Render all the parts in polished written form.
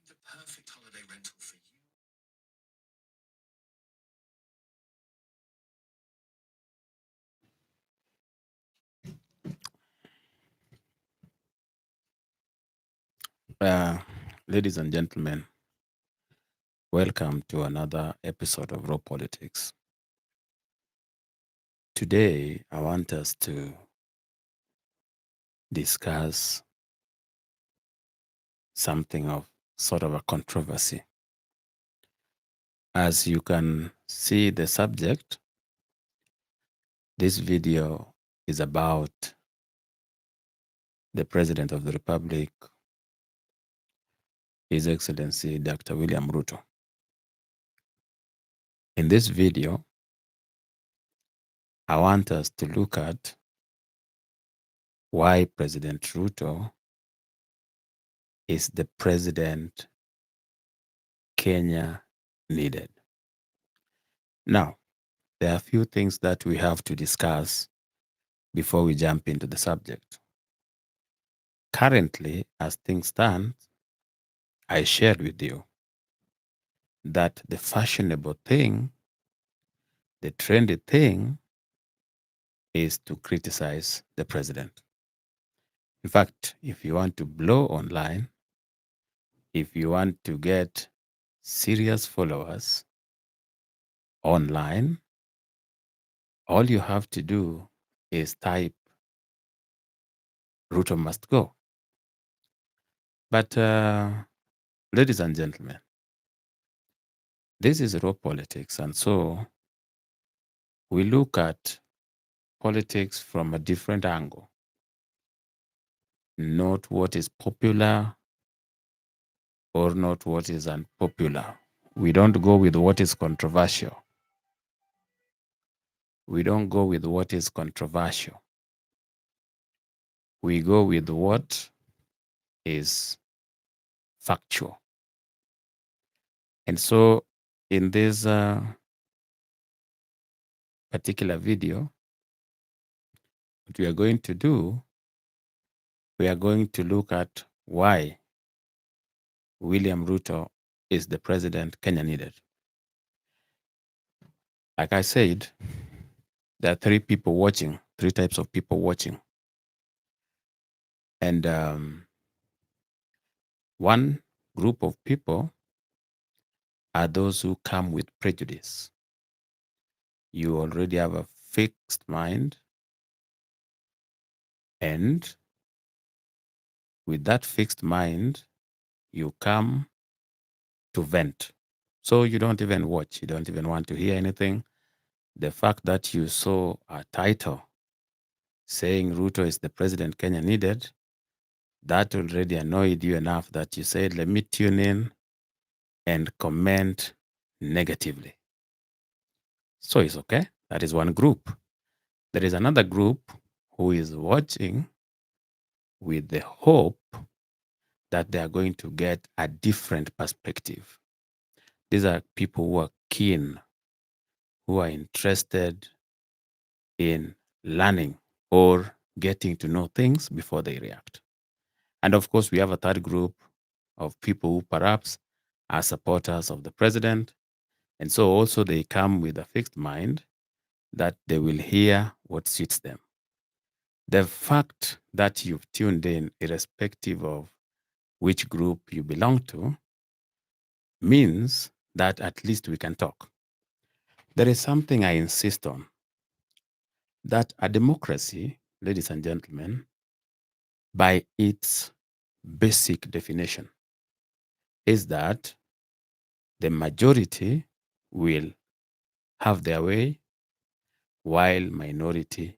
the perfect holiday rental for you. Uh, Ladies and gentlemen, welcome to another episode of Raw Politics. Today, I want us to discuss something of sort of a controversy. As you can see, the subject, this video is about the President of the Republic, His Excellency Dr. William Ruto. In this video, I want us to look at why President Ruto is the president Kenya needed. Now, there are a few things that we have to discuss before we jump into the subject. Currently, as things stand, I shared with you that the fashionable thing, the trendy thing, is to criticize the president. In fact, if you want to blow online, if you want to get serious followers online, all you have to do is type Ruto must go. But, ladies and gentlemen, this is raw politics. And so we look at politics from a different angle, not what is popular or not what is unpopular. We don't go with what is controversial. We don't go with what is controversial. We go with what is factual. And so in this particular video, what we are going to do, we are going to look at why William Ruto is the president Kenya needed. Like I said, there are three types of people watching. And one group of people are those who come with prejudice. You already have a fixed mind, and with that fixed mind, you come to vent. So you don't even watch, you don't even want to hear anything. The fact that you saw a title saying Ruto is the president Kenya needed, that already annoyed you enough that you said, let me tune in and comment negatively. So it's okay. That is one group. There is another group who is watching with the hope that they are going to get a different perspective. These are people who are keen, who are interested in learning or getting to know things before they react. And of course, we have a third group of people who perhaps are supporters of the president. And so also they come with a fixed mind that they will hear what suits them. The fact that you've tuned in, irrespective of which group you belong to, means that at least we can talk. There is something I insist on, that a democracy, ladies and gentlemen, by its basic definition, is that the majority will have their way while minority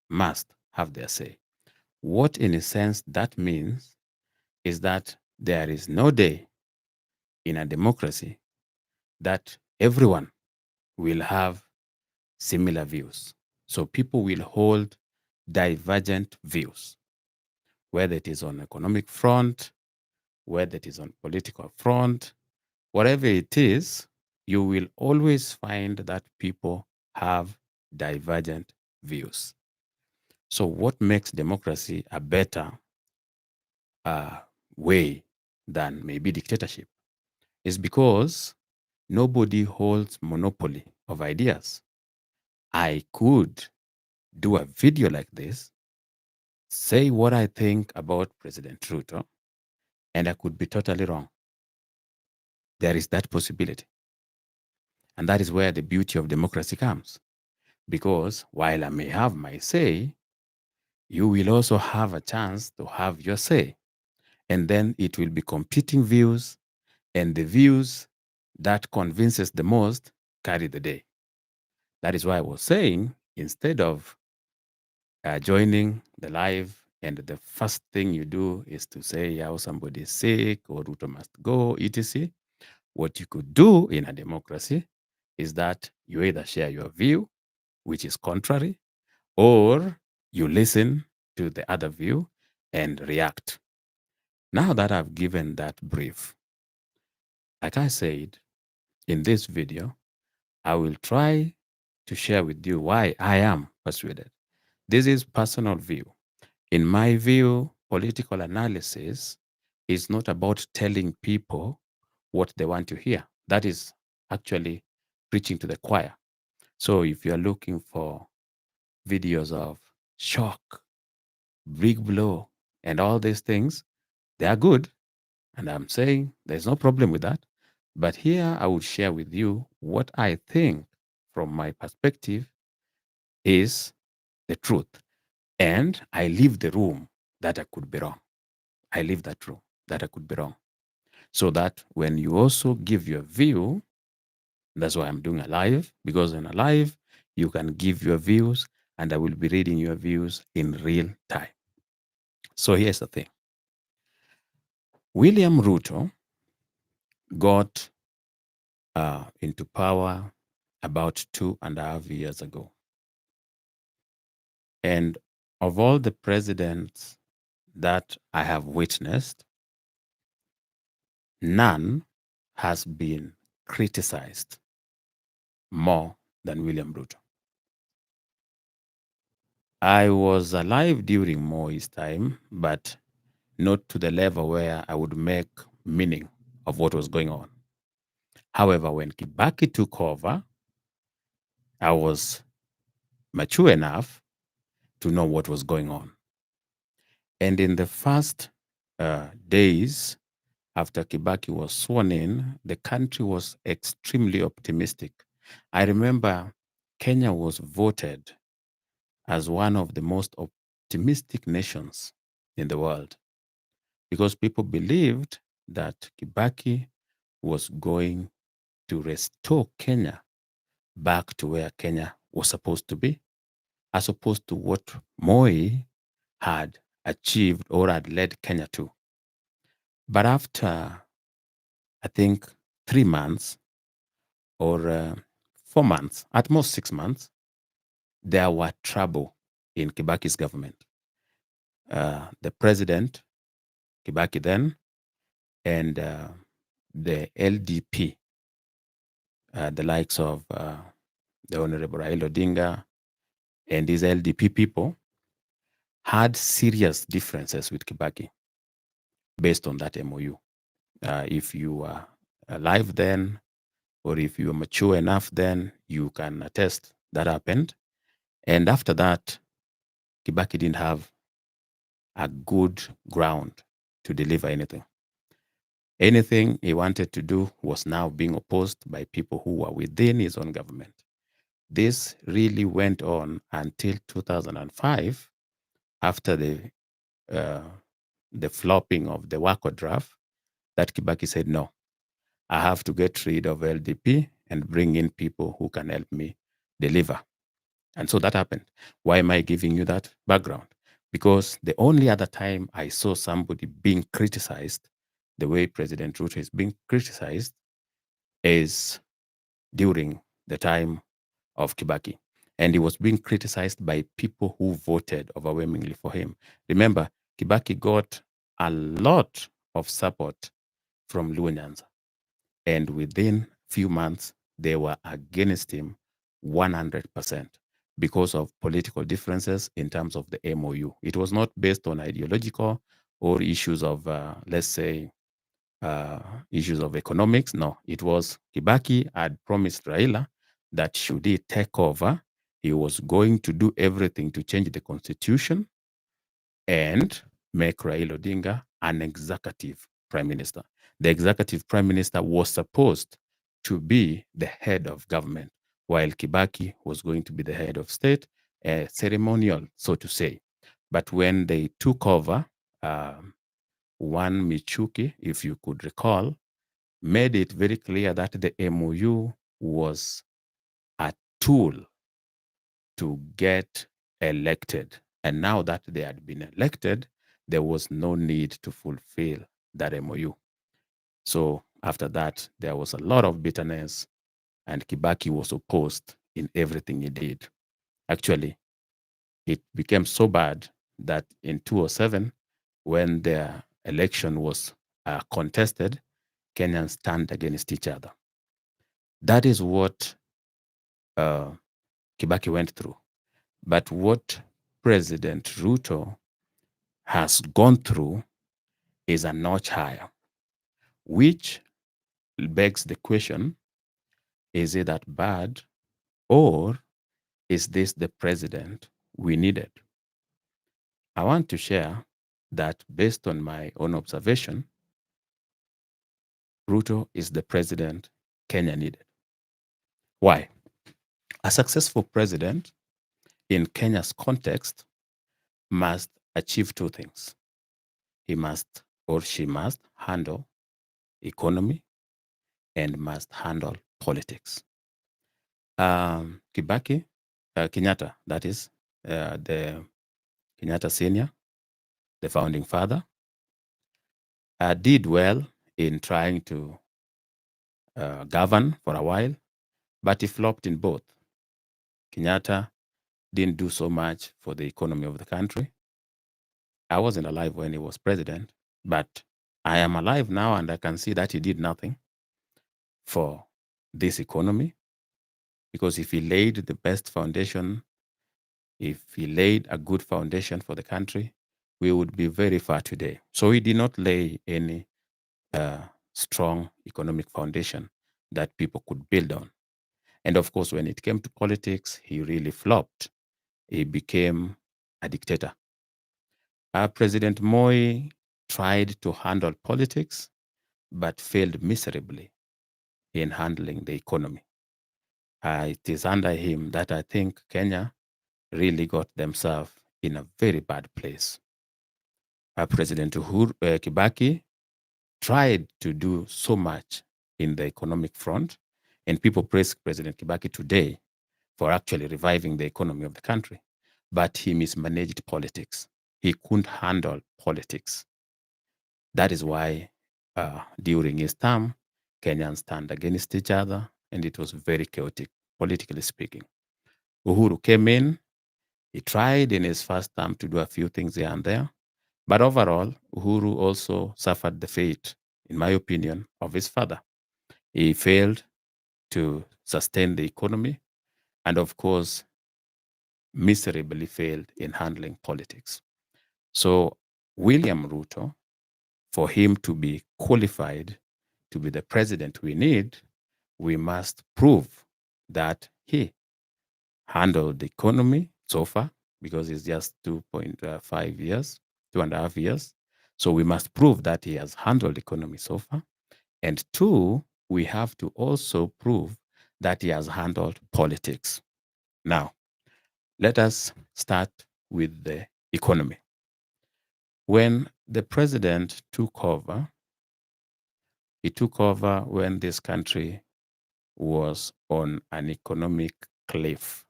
must have their say. What, in a sense, that means is that there is no day in a democracy that everyone will have similar views. So people will hold divergent views, whether it is on economic front, whether it is on political front, whatever it is, you will always find that people have divergent views. So what makes democracy a better uh, way than maybe dictatorship is because nobody holds monopoly of ideas. I could do a video like this, say what I think about President Ruto, and I could be totally wrong. There is that possibility. And that is where the beauty of democracy comes. Because while I may have my say, you will also have a chance to have your say. And then it will be competing views, and the views that convinces the most carry the day. That is why I was saying, instead of joining the live and the first thing you do is to say how somebody is sick or Ruto must go, etc. What you could do in a democracy is that you either share your view, which is contrary, or you listen to the other view and react. Now that I've given that brief, like I said, in this video, I will try to share with you why I am persuaded. This is personal view. In my view, political analysis is not about telling people what they want to hear. That is actually preaching to the choir. So if you're looking for videos of shock, big blow, and all these things, they are good. And I'm saying there's no problem with that. But here I will share with you what I think from my perspective is the truth. And I leave the room that I could be wrong. I leave that room that I could be wrong. So that when you also give your view, that's why I'm doing a live, because in a live, you can give your views and I will be reading your views in real time. So here's the thing. William Ruto got into power about 2.5 years ago. And of all the presidents that I have witnessed, none has been criticized more than William Ruto. I was alive during Moi's time, but not to the level where I would make meaning of what was going on. However, when Kibaki took over, I was mature enough to know what was going on. And in the first days after Kibaki was sworn in, the country was extremely optimistic. I remember Kenya was voted as one of the most optimistic nations in the world because people believed that Kibaki was going to restore Kenya back to where Kenya was supposed to be, as opposed to what Moi had achieved or had led Kenya to. But after, I think, 3 months or 4 months, at most 6 months, there were trouble in Kibaki's government. The president, Kibaki then, and the LDP, the likes of the Honorable Raila Odinga and these LDP people, had serious differences with Kibaki based on that MOU. If you were alive then, or if you were mature enough then, you can attest that happened. And after that, Kibaki didn't have a good ground to deliver anything. Anything he wanted to do was now being opposed by people who were within his own government. This really went on until 2005, after the flopping of the Wako draft, that Kibaki said, no, I have to get rid of LDP and bring in people who can help me deliver. And so that happened. Why am I giving you that background? Because the only other time I saw somebody being criticized the way President Ruto is being criticized is during the time of Kibaki. And he was being criticized by people who voted overwhelmingly for him. Remember, Kibaki got a lot of support from Luo Nyanza. And within few months, they were against him 100% because of political differences in terms of the MOU. It was not based on ideological or issues of, let's say, issues of economics. No, it was Kibaki had promised Raila that should he take over, he was going to do everything to change the constitution and make Raila Odinga an executive prime minister. The executive prime minister was supposed to be the head of government, while Kibaki was going to be the head of state, ceremonial, so to say. But when they took over, one Michuki, if you could recall, made it very clear that the MOU was a tool to get elected. And now that they had been elected, there was no need to fulfill that MOU. So after that, there was a lot of bitterness, and Kibaki was opposed in everything he did. Actually, it became so bad that in 2007, when the election was contested, Kenyans turned against each other. That is what Kibaki went through. But what President Ruto has gone through is a notch higher, which begs the question, is it that bad, or is this the president we needed? I want to share that based on my own observation, Ruto is the president Kenya needed. Why? A successful president in Kenya's context must achieve two things. He must, or she must, handle economy and must handle politics. Kibaki, Kenyatta, that is, the Kenyatta Senior, the founding father, did well in trying to govern for a while, but he flopped in both. Kenyatta didn't do so much for the economy of the country. I wasn't alive when he was president, but I am alive now and I can see that he did nothing for this economy, because if he laid the best foundation, if he laid a good foundation for the country, we would be very far today. So he did not lay any strong economic foundation that people could build on. And of course, when it came to politics, he really flopped. He became a dictator. President Moi tried to handle politics, but failed miserably in handling the economy. It is under him that I think Kenya really got themselves in a very bad place. President Kibaki tried to do so much in the economic front, and people praise President Kibaki today for actually reviving the economy of the country. But he mismanaged politics. He couldn't handle politics. That is why during his term, Kenyans turned against each other, and it was very chaotic, politically speaking. Uhuru came in. He tried in his first term to do a few things here and there. But overall, Uhuru also suffered the fate, in my opinion, of his father. He failed to sustain the economy and, of course, miserably failed in handling politics. So, William Ruto, for him to be qualified to be the president we need, we must prove that he handled the economy so far, because it's just 2.5 years, 2.5 years. So we must prove that he has handled the economy so far. And two, we have to also prove that he has handled politics. Now, let us start with the economy. When the president took over, he took over when this country was on an economic cliff.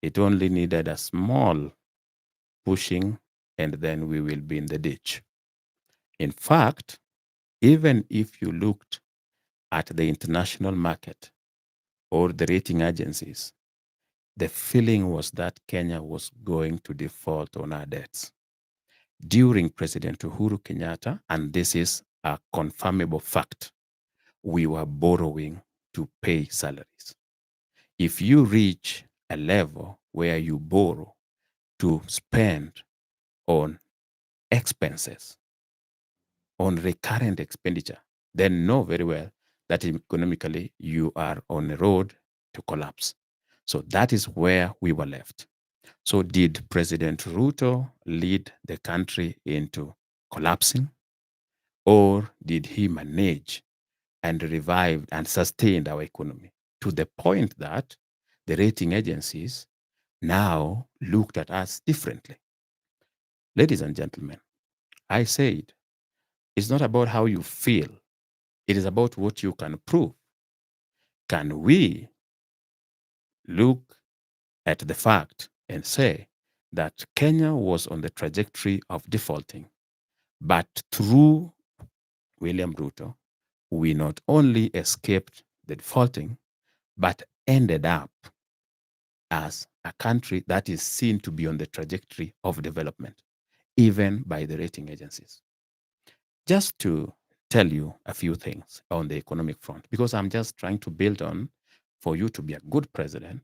It only needed a small pushing, and then we will be in the ditch. In fact, even if you looked at the international market or the rating agencies, the feeling was that Kenya was going to default on our debts. During President Uhuru Kenyatta, and this is a confirmable fact, we were borrowing to pay salaries. If you reach a level where you borrow to spend on expenses, on recurrent expenditure, then know very well that economically you are on a road to collapse. So that is where we were left. So did President Ruto lead the country into collapsing, or did he manage and revived and sustained our economy to the point that the rating agencies now looked at us differently? Ladies and gentlemen, I said it's not about how you feel, it is about what you can prove. Can we look at the fact and say that Kenya was on the trajectory of defaulting, but through William Ruto, we not only escaped the defaulting, but ended up as a country that is seen to be on the trajectory of development, even by the rating agencies? Just to tell you a few things on the economic front, because I'm just trying to build on for you to be a good president.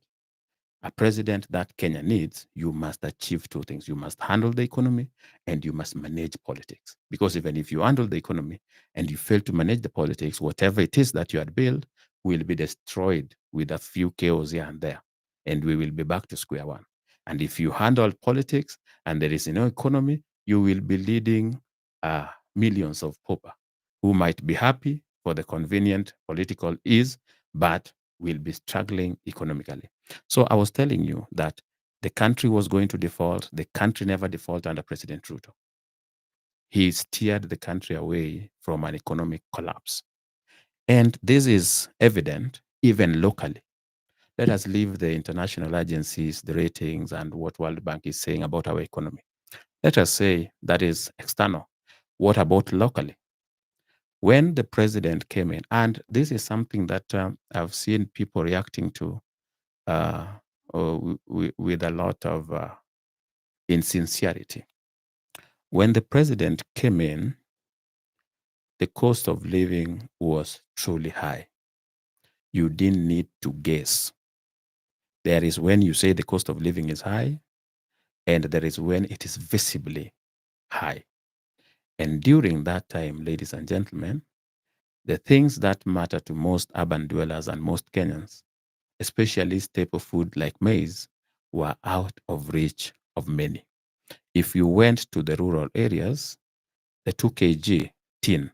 A president that Kenya needs, you must achieve two things. You must handle the economy and you must manage politics. Because even if you handle the economy and you fail to manage the politics, whatever it is that you had built will be destroyed with a few chaos here and there. And we will be back to square one. And if you handle politics and there is no economy, you will be leading millions of pauper who might be happy for the convenient political ease, but will be struggling economically. So I was telling you that the country was going to default. The country never defaulted under President Ruto. He steered the country away from an economic collapse. And this is evident even locally. Let us leave the international agencies, the ratings, and what World Bank is saying about our economy. Let us say that is external. What about locally? When the president came in, and this is something that I've seen people reacting to uh, with a lot of insincerity. When the president came in, the cost of living was truly high. You didn't need to guess. There is when you say the cost of living is high, and there is when it is visibly high. And during that time, ladies and gentlemen, the things that matter to most urban dwellers and most Kenyans, especially staple food like maize, were out of reach of many. If you went to the rural areas, the 2 kg tin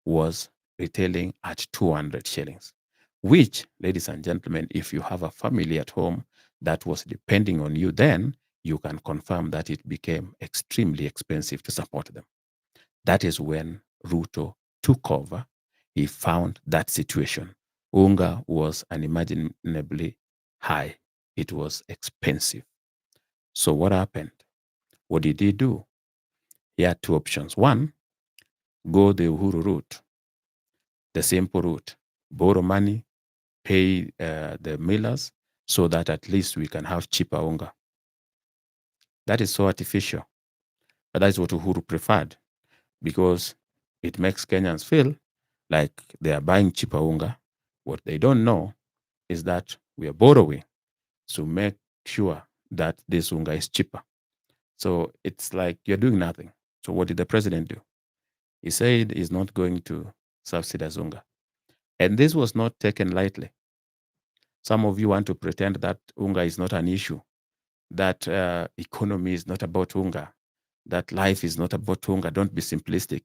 was retailing at 200 shillings, which, ladies and gentlemen, if you have a family at home that was depending on you then, you can confirm that it became extremely expensive to support them. That is when Ruto took over. He found that situation. Unga was unimaginably high. It was expensive. So what happened? What did he do? He had two options. One, go the Uhuru route, the simple route, borrow money, pay the millers so that at least we can have cheaper unga. That is so artificial. But that is what Uhuru preferred because it makes Kenyans feel like they are buying cheaper unga. What they don't know is that we are borrowing to make sure that this unga is cheaper. So it's like you're doing nothing. So what did the president do? He said he's not going to subsidize unga. And this was not taken lightly. Some of you want to pretend that unga is not an issue, that economy is not about unga, that life is not about unga. Don't be simplistic.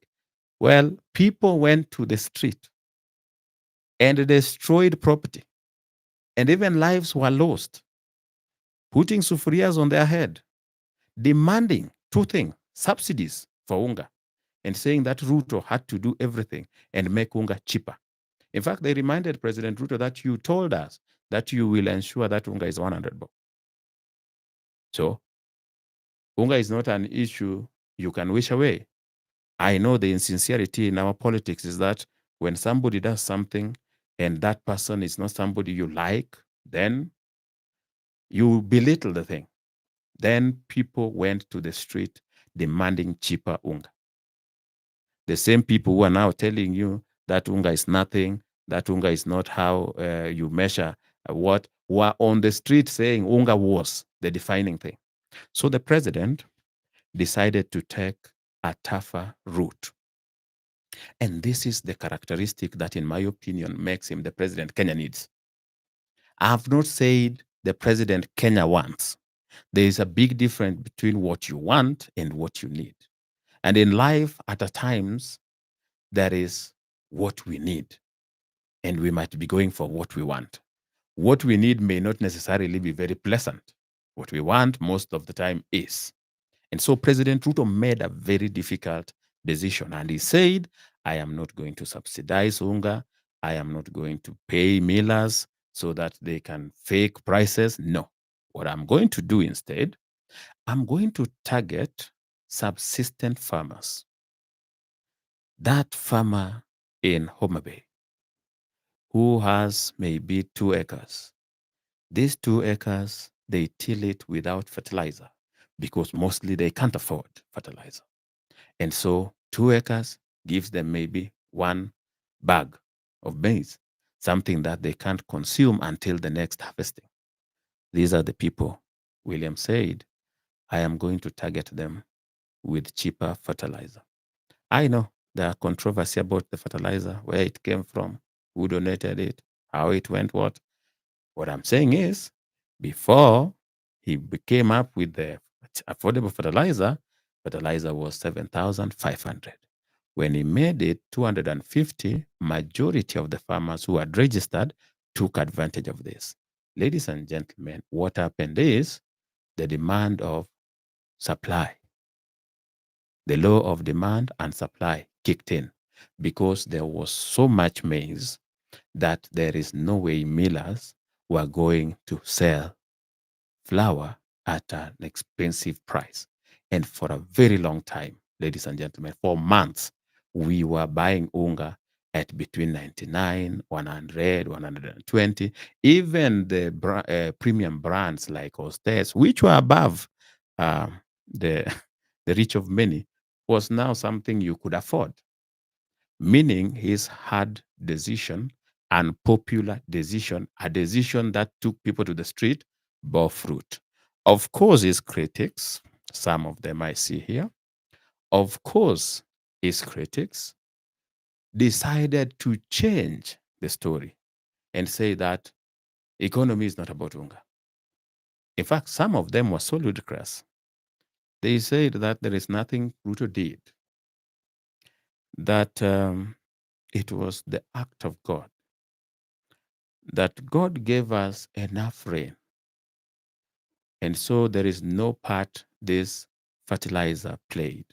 Well, people went to the street and destroyed property, and even lives were lost, putting sufurias on their head, demanding two things: subsidies for unga, and saying that Ruto had to do everything and make unga cheaper. In fact, they reminded President Ruto that you told us that you will ensure that unga is 100 bob. So, unga is not an issue you can wish away. I know the insincerity in our politics is that when somebody does something and that person is not somebody you like, then you belittle the thing. Then people went to the street demanding cheaper unga. The same people who are now telling you that unga is nothing, that unga is not how you measure what, were on the street saying unga was the defining thing. So the president decided to take a tougher route. And this is the characteristic that, in my opinion, makes him the president Kenya needs. I have not said the president Kenya wants. There is a big difference between what you want and what you need. And in life, at times, there is what we need, and we might be going for what we want. What we need may not necessarily be very pleasant. What we want most of the time is. And so President Ruto made a very difficult decision. And he said, I am not going to subsidize Unga. I am not going to pay millers so that they can fake prices. No. What I'm going to do instead, I'm going to target subsistent farmers. That farmer in Homa Bay who has maybe 2 acres. These 2 acres, they till it without fertilizer because mostly they can't afford fertilizer. And so 2 acres gives them maybe 1 bag of maize, something that they can't consume until the next harvesting. These are the people, William said, I am going to target them with cheaper fertilizer. I know there are controversy about the fertilizer, where it came from, who donated it, how it went, what. What I'm saying is, before he came up with the affordable fertilizer, fertilizer was 7,500. When he made it 250, majority of the farmers who had registered took advantage of this. Ladies and gentlemen, what happened is the demand of supply, the law of demand and supply kicked in because there was so much maize that there is no way millers were going to sell flour at an expensive price. And for a very long time, ladies and gentlemen, for months, we were buying unga at between 99, 100, 120. Even the premium brands like Hostess, which were above the, the reach of many, was now something you could afford, meaning his hard decision, unpopular decision, a decision that took people to the street, bore fruit. Of course, his critics, some of them I see here, of course, his critics decided to change the story and say that economy is not about Unga. In fact, some of them were so ludicrous. They said that there is nothing Ruto did, that it was the act of God, that God gave us enough rain. And so there is no part this fertilizer played.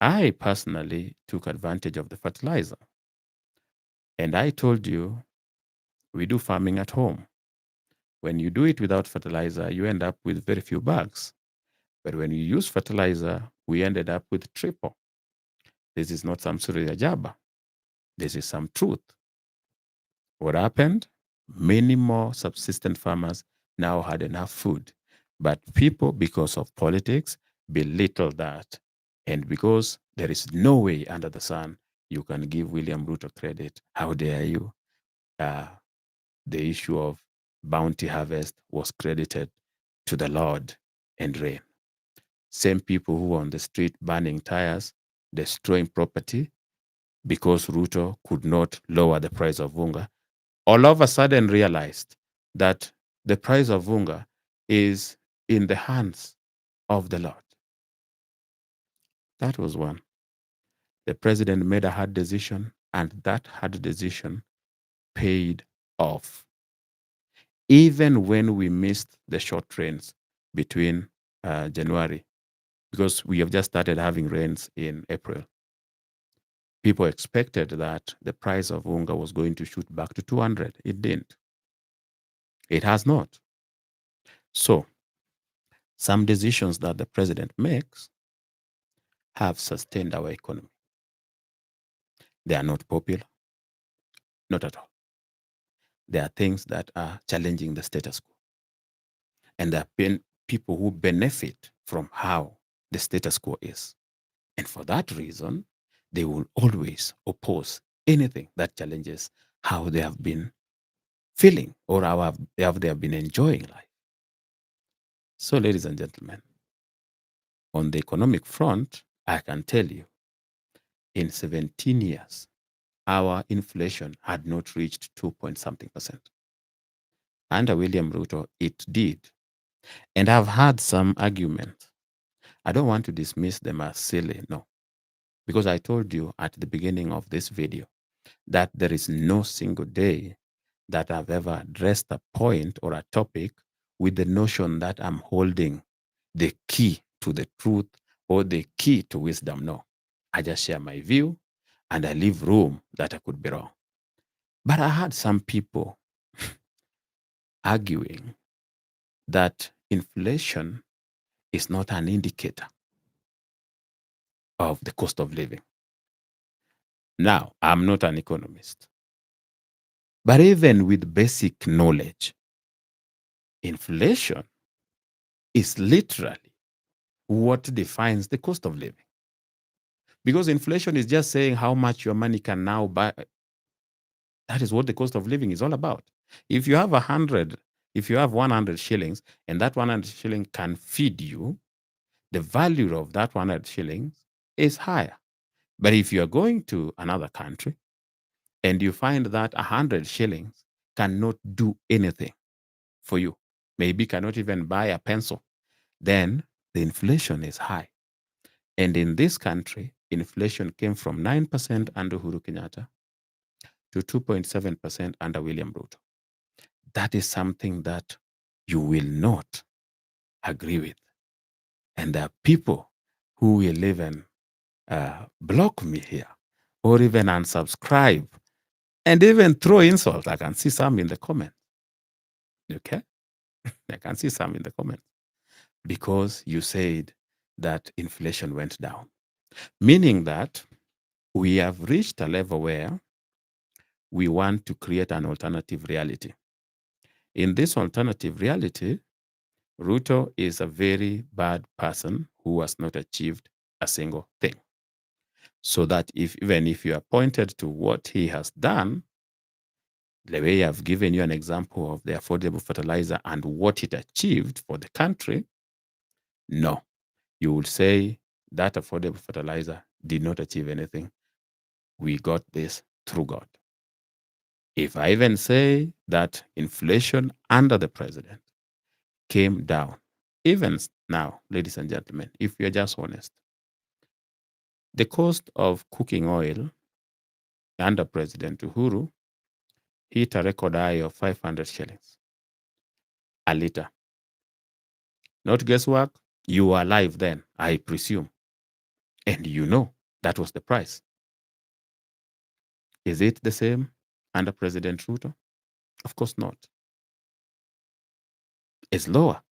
I personally took advantage of the fertilizer. And I told you, we do farming at home. When you do it without fertilizer, you end up with very few bags. But when you use fertilizer, we ended up with triple. This is not some Surya Jaba. This is some truth. What happened? Many more subsistent farmers now had enough food. But people, because of politics, belittle that. And because there is no way under the sun you can give William Ruto credit. How dare you? The issue of bounty harvest was credited to the Lord and rain. Same people who were on the street burning tires, destroying property because Ruto could not lower the price of Unga, all of a sudden realized that the price of Unga is in the hands of the Lord. That was one. The president made a hard decision, and that hard decision paid off. Even when we missed the short rains between January, because we have just started having rains in April, people expected that the price of Unga was going to shoot back to 200. It didn't. It has not. So, some decisions that the president makes have sustained our economy. They are not popular, not at all. There are things that are challenging the status quo. And there have been people who benefit from how the status quo is. And for that reason, they will always oppose anything that challenges how they have been feeling or how they have been enjoying life. So, ladies and gentlemen, on the economic front, I can tell you in 17 years, our inflation had not reached 2 point something percent. Under William Ruto, it did. And I've had some arguments. I don't want to dismiss them as silly, no. Because I told you at the beginning of this video that there is no single day that I've ever addressed a point or a topic with the notion that I'm holding the key to the truth or the key to wisdom. No, I just share my view and I leave room that I could be wrong. But I had some people arguing that inflation is not an indicator of the cost of living. Now, I'm not an economist, but even with basic knowledge, inflation is literally what defines the cost of living. Because inflation is just saying how much your money can now buy. That is what the cost of living is all about. If you have 100 shillings and that 100 shilling can feed you, the value of that 100 shillings is higher. But if you are going to another country and you find that 100 shillings cannot do anything for you, maybe cannot even buy a pencil, then the inflation is high. And in this country, inflation came from 9% under Uhuru Kenyatta to 2.7% under William Ruto. That is something that you will not agree with. And there are people who will even block me here or even unsubscribe and even throw insults. I can see some in the comments. Okay? I can see some in the comments because you said that inflation went down, meaning that we have reached a level where we want to create an alternative reality. In this alternative reality, Ruto is a very bad person who has not achieved a single thing. So that even if you are pointed to what he has done, the way I've given you an example of the affordable fertilizer and what it achieved for the country, no, you would say that affordable fertilizer did not achieve anything. We got this through God. If I even say that inflation under the president came down, even now, ladies and gentlemen, if you're just honest, the cost of cooking oil under President Uhuru hit a record high of 500 shillings a liter. Not guesswork, you were alive then, I presume. And you know that was the price. Is it the same under President Ruto? Of course not. It's lower.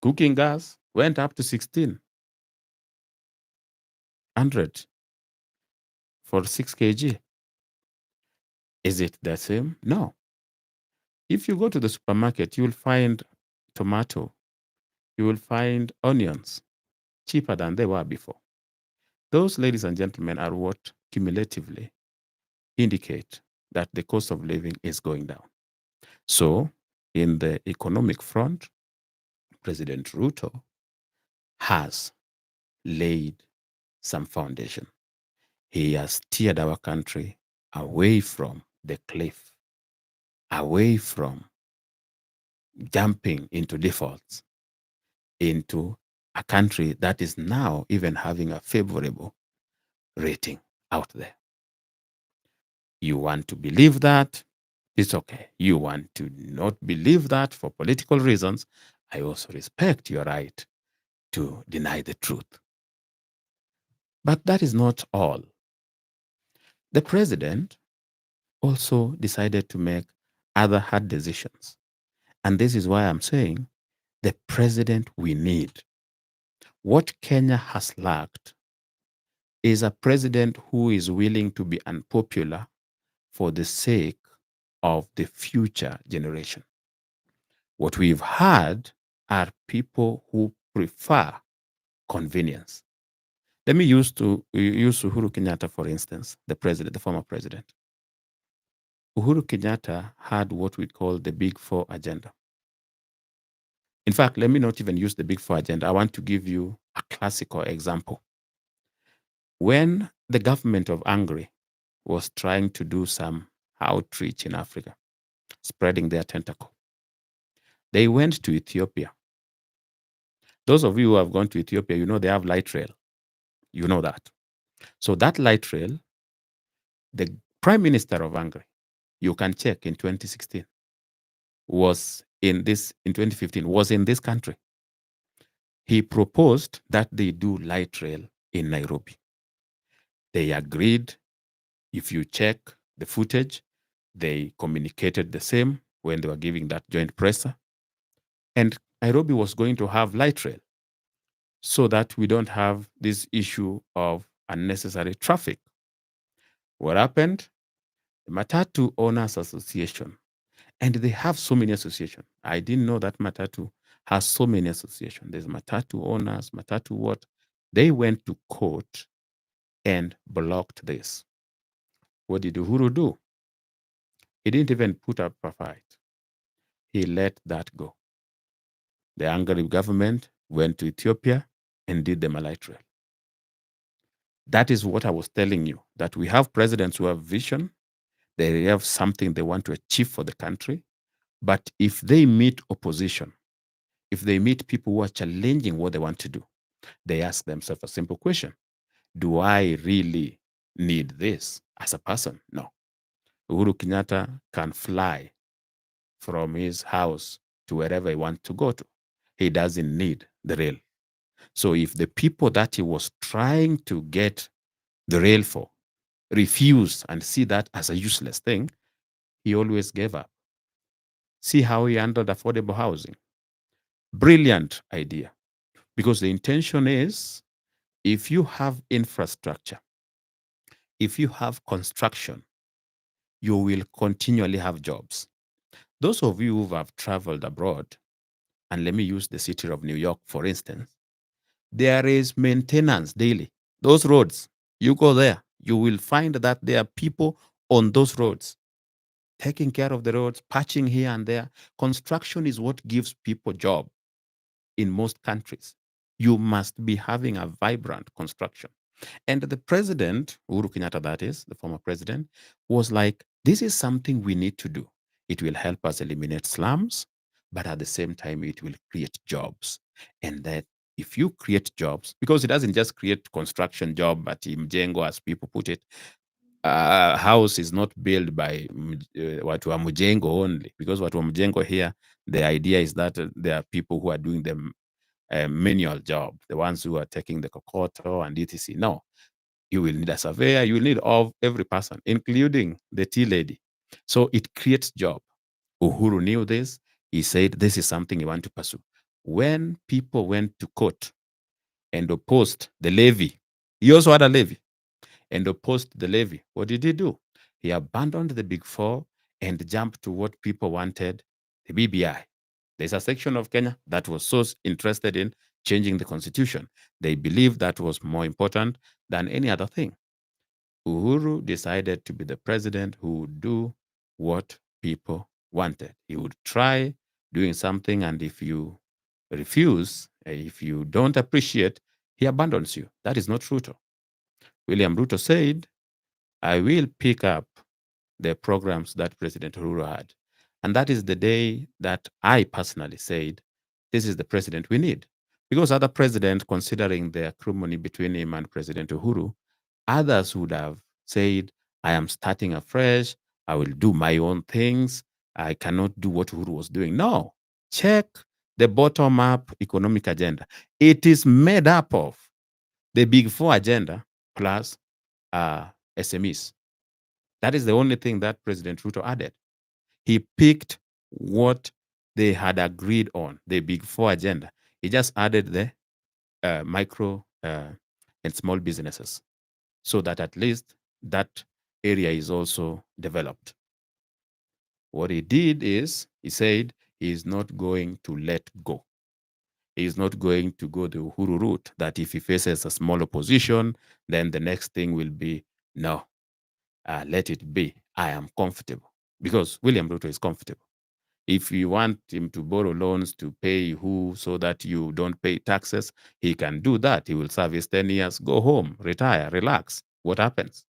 Cooking gas went up to 1600 for 6 kg. Is it the same? No. If you go to the supermarket, you will find tomato, you will find onions cheaper than they were before. Those, ladies and gentlemen, are what cumulatively indicate that the cost of living is going down. So, in the economic front, President Ruto has laid some foundation. He has steered our country away from the cliff, away from jumping into defaults, into a country that is now even having a favorable rating out there. You want to believe that, it's okay. You want to not believe that for political reasons, I also respect your right to deny the truth. But that is not all. The president also decided to make other hard decisions. And this is why I'm saying the president we need. What Kenya has lacked is a president who is willing to be unpopular for the sake of the future generation. What we've had are people who prefer convenience. Let me use Uhuru Kenyatta, for instance, the former president. Uhuru Kenyatta had what we call the Big Four agenda. In fact, let me not even use the Big Four agenda. I want to give you a classical example. When the government of Hungary was trying to do some outreach in Africa, spreading their tentacle, they went to Ethiopia. Those of you who have gone to Ethiopia, you know they have light rail. You know that. So that light rail, the Prime Minister of Hungary, you can check in 2016, was in 2015, was in this country. He proposed that they do light rail in Nairobi. They agreed. If you check the footage, they communicated the same when they were giving that joint presser. And Nairobi was going to have light rail so that we don't have this issue of unnecessary traffic. What happened? The Matatu Owners Association, and they have so many associations. I didn't know that Matatu has so many associations. There's Matatu Owners, Matatu what? They went to court and blocked this. What did Uhuru do? He didn't even put up a fight. He let that go. The Hungary government went to Ethiopia and did them a light rail. That is what I was telling you, that we have presidents who have vision. They have something they want to achieve for the country. But if they meet opposition, if they meet people who are challenging what they want to do, they ask themselves a simple question. Do I really need this as a person? No. Uhuru Kenyatta can fly from his house to wherever he wants to go to. He doesn't need the rail. So if the people that he was trying to get the rail for refuse and see that as a useless thing, he always gave up. See how he handled affordable housing. Brilliant idea. Because the intention is, if you have infrastructure, if you have construction, you will continually have jobs. Those of you who have traveled abroad, and let me use the city of New York, for instance, there is maintenance daily. Those roads, you go there, you will find that there are people on those roads taking care of the roads, patching here and there. Construction is what gives people job in most countries. You must be having a vibrant construction. And the president, Uhuru Kenyatta, that is, the former president, was like, this is something we need to do. It will help us eliminate slums, but at the same time, it will create jobs. And that if you create jobs, because it doesn't just create construction job at Mjengo, as people put it, a house is not built by watu wa Mjengo only, because watu wa Mjengo here, the idea is that there are people who are doing the manual job, the ones who are taking the kokoto and etc. No, you will need a surveyor, you will need every person, including the tea lady. So it creates job. Uhuru knew this. He said this is something he wanted to pursue. When people went to court and opposed the levy, he also had a levy, and opposed the levy, what did he do? He abandoned the Big Four and jumped to what people wanted, the BBI. There's a section of Kenya that was so interested in changing the constitution. They believed that was more important than any other thing. Uhuru decided to be the president who would do what people wanted. He would try doing something, and if you refuse, if you don't appreciate, he abandons you. That is not Ruto. William Ruto said, I will pick up the programs that President Uhuru had. And that is the day that I personally said, this is the president we need. Because other presidents, considering the acrimony between him and President Uhuru, others would have said, I am starting afresh. I will do my own things. I cannot do what Uhuru was doing. No, check the bottom-up economic agenda. It is made up of the Big Four agenda plus SMEs. That is the only thing that President Ruto added. He picked what they had agreed on, the Big Four agenda. He just added the micro and small businesses, so that at least that area is also developed. What he did is, he said he is not going to let go. He is not going to go the Uhuru route, that if he faces a small opposition, then the next thing will be, no, let it be. I am comfortable. Because William Ruto is comfortable. If you want him to borrow loans to pay who so that you don't pay taxes, he can do that. He will serve his 10 years, go home, retire, relax. What happens?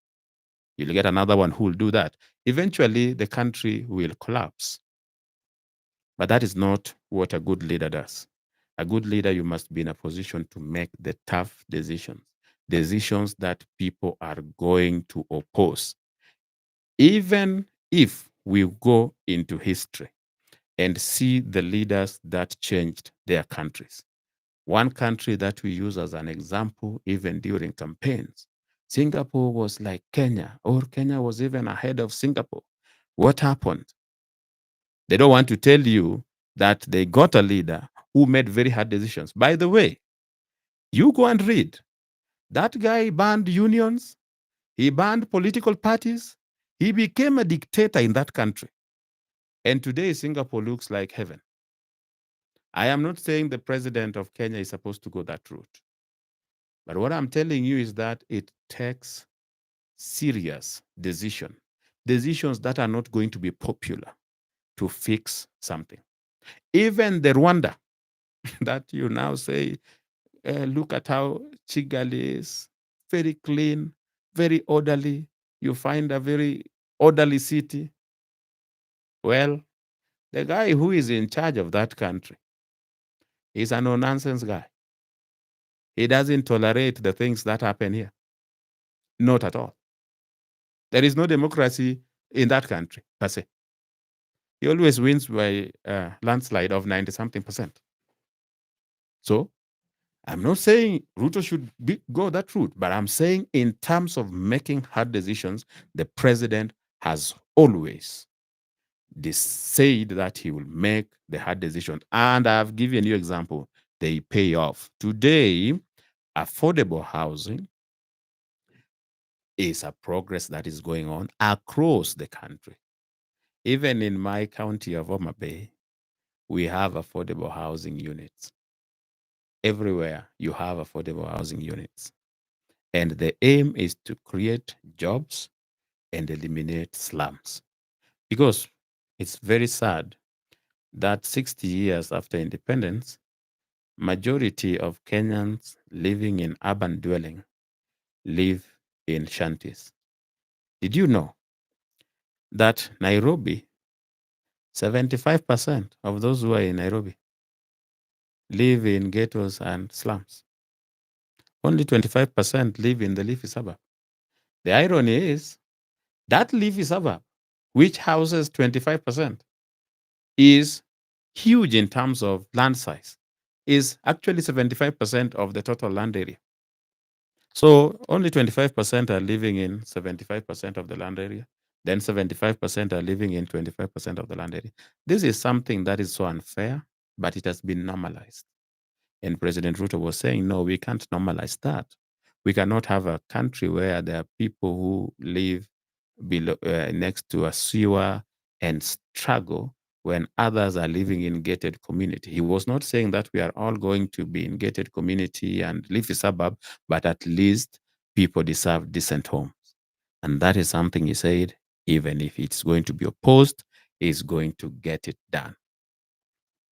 You'll get another one who will do that. Eventually, the country will collapse. But that is not what a good leader does. A good leader, you must be in a position to make the tough decisions, decisions that people are going to oppose. Even if we go into history and see the leaders that changed their countries, one country that we use as an example, even during campaigns, Singapore was like Kenya, or Kenya was even ahead of Singapore. What happened? They don't want to tell you that they got a leader who made very hard decisions. By the way, you go and read. That guy banned unions, he banned political parties, he became a dictator in that country. And today, Singapore looks like heaven. I am not saying the president of Kenya is supposed to go that route. But what I'm telling you is that it takes serious decisions that are not going to be popular to fix something. Even the Rwanda that you now say, look at how Kigali is, very clean, very orderly. You find a very orderly city. Well, the guy who is in charge of that country is a no-nonsense guy. He doesn't tolerate the things that happen here. Not at all. There is no democracy in that country, per se. He always wins by a landslide of 90-something%. So I'm not saying Ruto should go that route, but I'm saying in terms of making hard decisions, the president has always said that he will make the hard decision. And I've given you example. They pay off. Today, affordable housing is a progress that is going on across the country. Even in my county of Homa Bay, we have affordable housing units. Everywhere you have affordable housing units. And the aim is to create jobs and eliminate slums. Because it's very sad that 60 years after independence, majority of Kenyans living in urban dwelling live in shanties. Did you know that Nairobi, 75% of those who are in Nairobi live in ghettos and slums? Only 25% live in the leafy suburb. The irony is that leafy suburb, which houses 25%, is huge in terms of land size, is actually 75% of the total land area. So only 25% are living in 75% of the land area. Then 75% are living in 25% of the land area. This is something that is so unfair, but it has been normalized. And President Ruto was saying, no, we can't normalize that. We cannot have a country where there are people who live below, next to a sewer and struggle when others are living in gated community. He was not saying that we are all going to be in gated community and leafy suburb, but at least people deserve decent homes. And that is something he said, even if it's going to be opposed, he's going to get it done.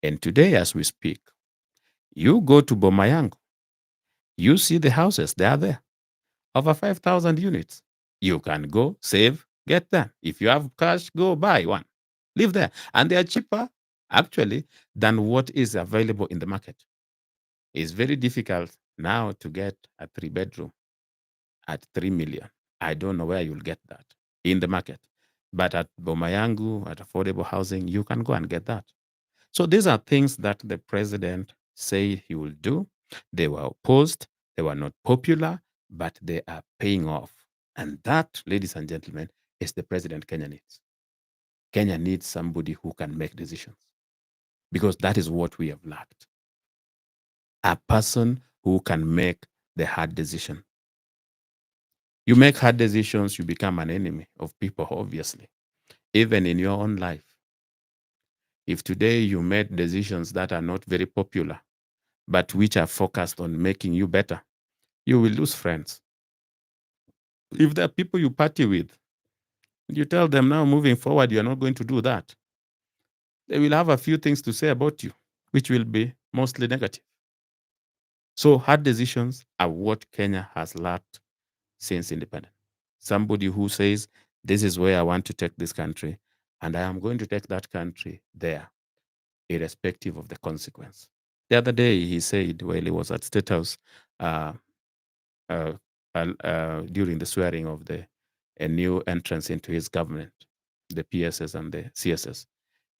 And today, as we speak, you go to Bomayango, you see the houses, they are there, over 5,000 units. You can go, save, get them. If you have cash, go buy one. Live there. And they are cheaper, actually, than what is available in the market. It's very difficult now to get a 3-bedroom at 3 million. I don't know where you'll get that in the market. But at Bomayangu, at affordable housing, you can go and get that. So these are things that the president said he will do. They were opposed, they were not popular, but they are paying off. And that, ladies and gentlemen, is the president Kenya needs. Kenya needs somebody who can make decisions, because that is what we have lacked. A person who can make the hard decision. You make hard decisions, you become an enemy of people, obviously, even in your own life. If today you made decisions that are not very popular, but which are focused on making you better, you will lose friends. If there are people you party with, you tell them now moving forward, you're not going to do that. they will have a few things to say about you, which will be mostly negative. So hard decisions are what Kenya has lacked since independence. Somebody who says, this is where I want to take this country, and I am going to take that country there, irrespective of the consequence. The other day, he said, while he was at State House, uh, uh, during the swearing of a new entrance into his government, the PSS and the CSS,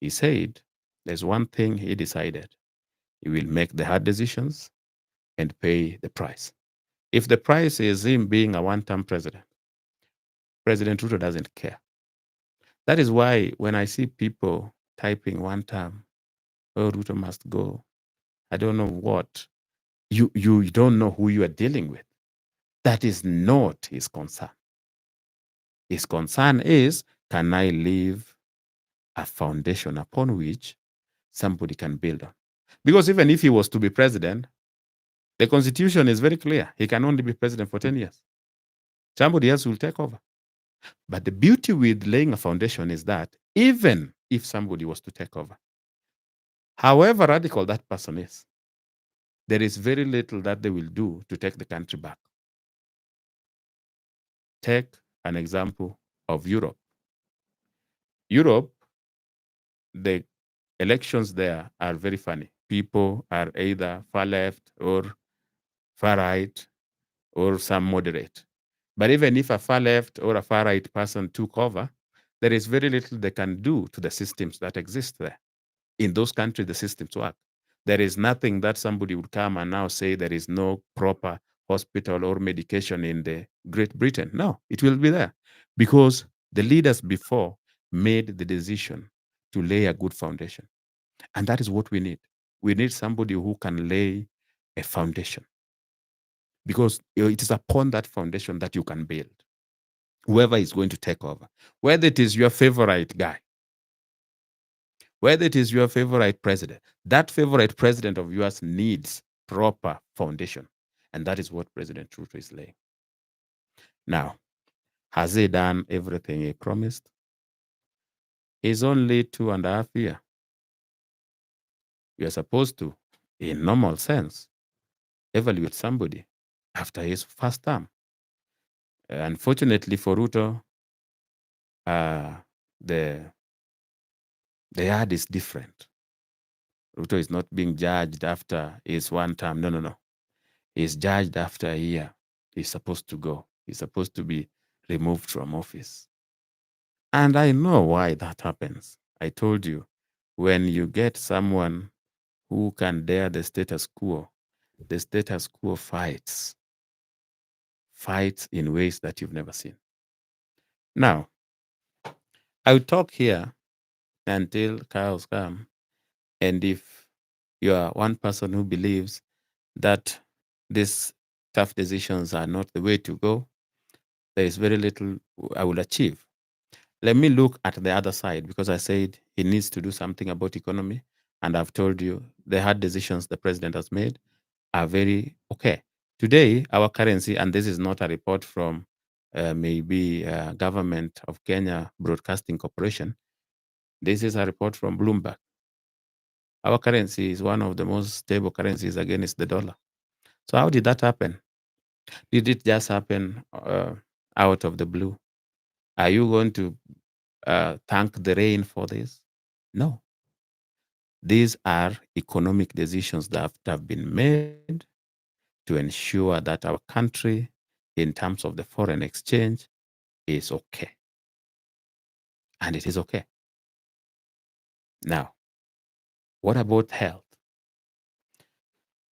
he said, there's one thing he decided. He will make the hard decisions and pay the price. If the price is him being a one-term president, President Ruto doesn't care. That is why when I see people typing one term, oh, Ruto must go, I don't know what, you don't know who you are dealing with. That is not his concern. His concern is, can I leave a foundation upon which somebody can build on? Because even if he was to be president, the constitution is very clear. He can only be president for 10 years. Somebody else will take over. But the beauty with laying a foundation is that even if somebody was to take over, however radical that person is, there is very little that they will do to take the country back. Take an example of Europe. Europe, the elections there are very funny. People are either far left or far right or some moderate. But even if a far left or a far right person took over, there is very little they can do to the systems that exist there. In those countries, the systems work. There is nothing that somebody would come and now say there is no proper hospital or medication in the Great Britain. No, it will be there because the leaders before made the decision to lay a good foundation. And that is what we need. We need somebody who can lay a foundation because it is upon that foundation that you can build. Whoever is going to take over, whether it is your favorite guy, whether it is your favorite president, that favorite president of yours needs proper foundation. And that is what President Ruto is laying. Now, has he done everything he promised? He's only 2.5 years. We are supposed to, in normal sense, evaluate somebody after his first term. Unfortunately for Ruto, the yard is different. Ruto is not being judged after his one term. No, no, no. He's judged after a year. He's supposed to go. He's supposed to be removed from office. And I know why that happens. I told you, when you get someone who can dare the status quo fights in ways that you've never seen. Now, I will talk here until cows come. And if you are one person who believes that these tough decisions are not the way to go, there is very little I will achieve. Let me look at the other side because I said he needs to do something about economy. And I've told you the hard decisions the president has made are very okay. Today, our currency, and this is not a report from maybe government of Kenya Broadcasting Corporation. This is a report from Bloomberg. Our currency is one of the most stable currencies against the dollar. So how did that happen? Did it just happen out of the blue? Are you going to thank the rain for this? No. These are economic decisions that have been made to ensure that our country, in terms of the foreign exchange, is okay. And it is okay. Now, what about health?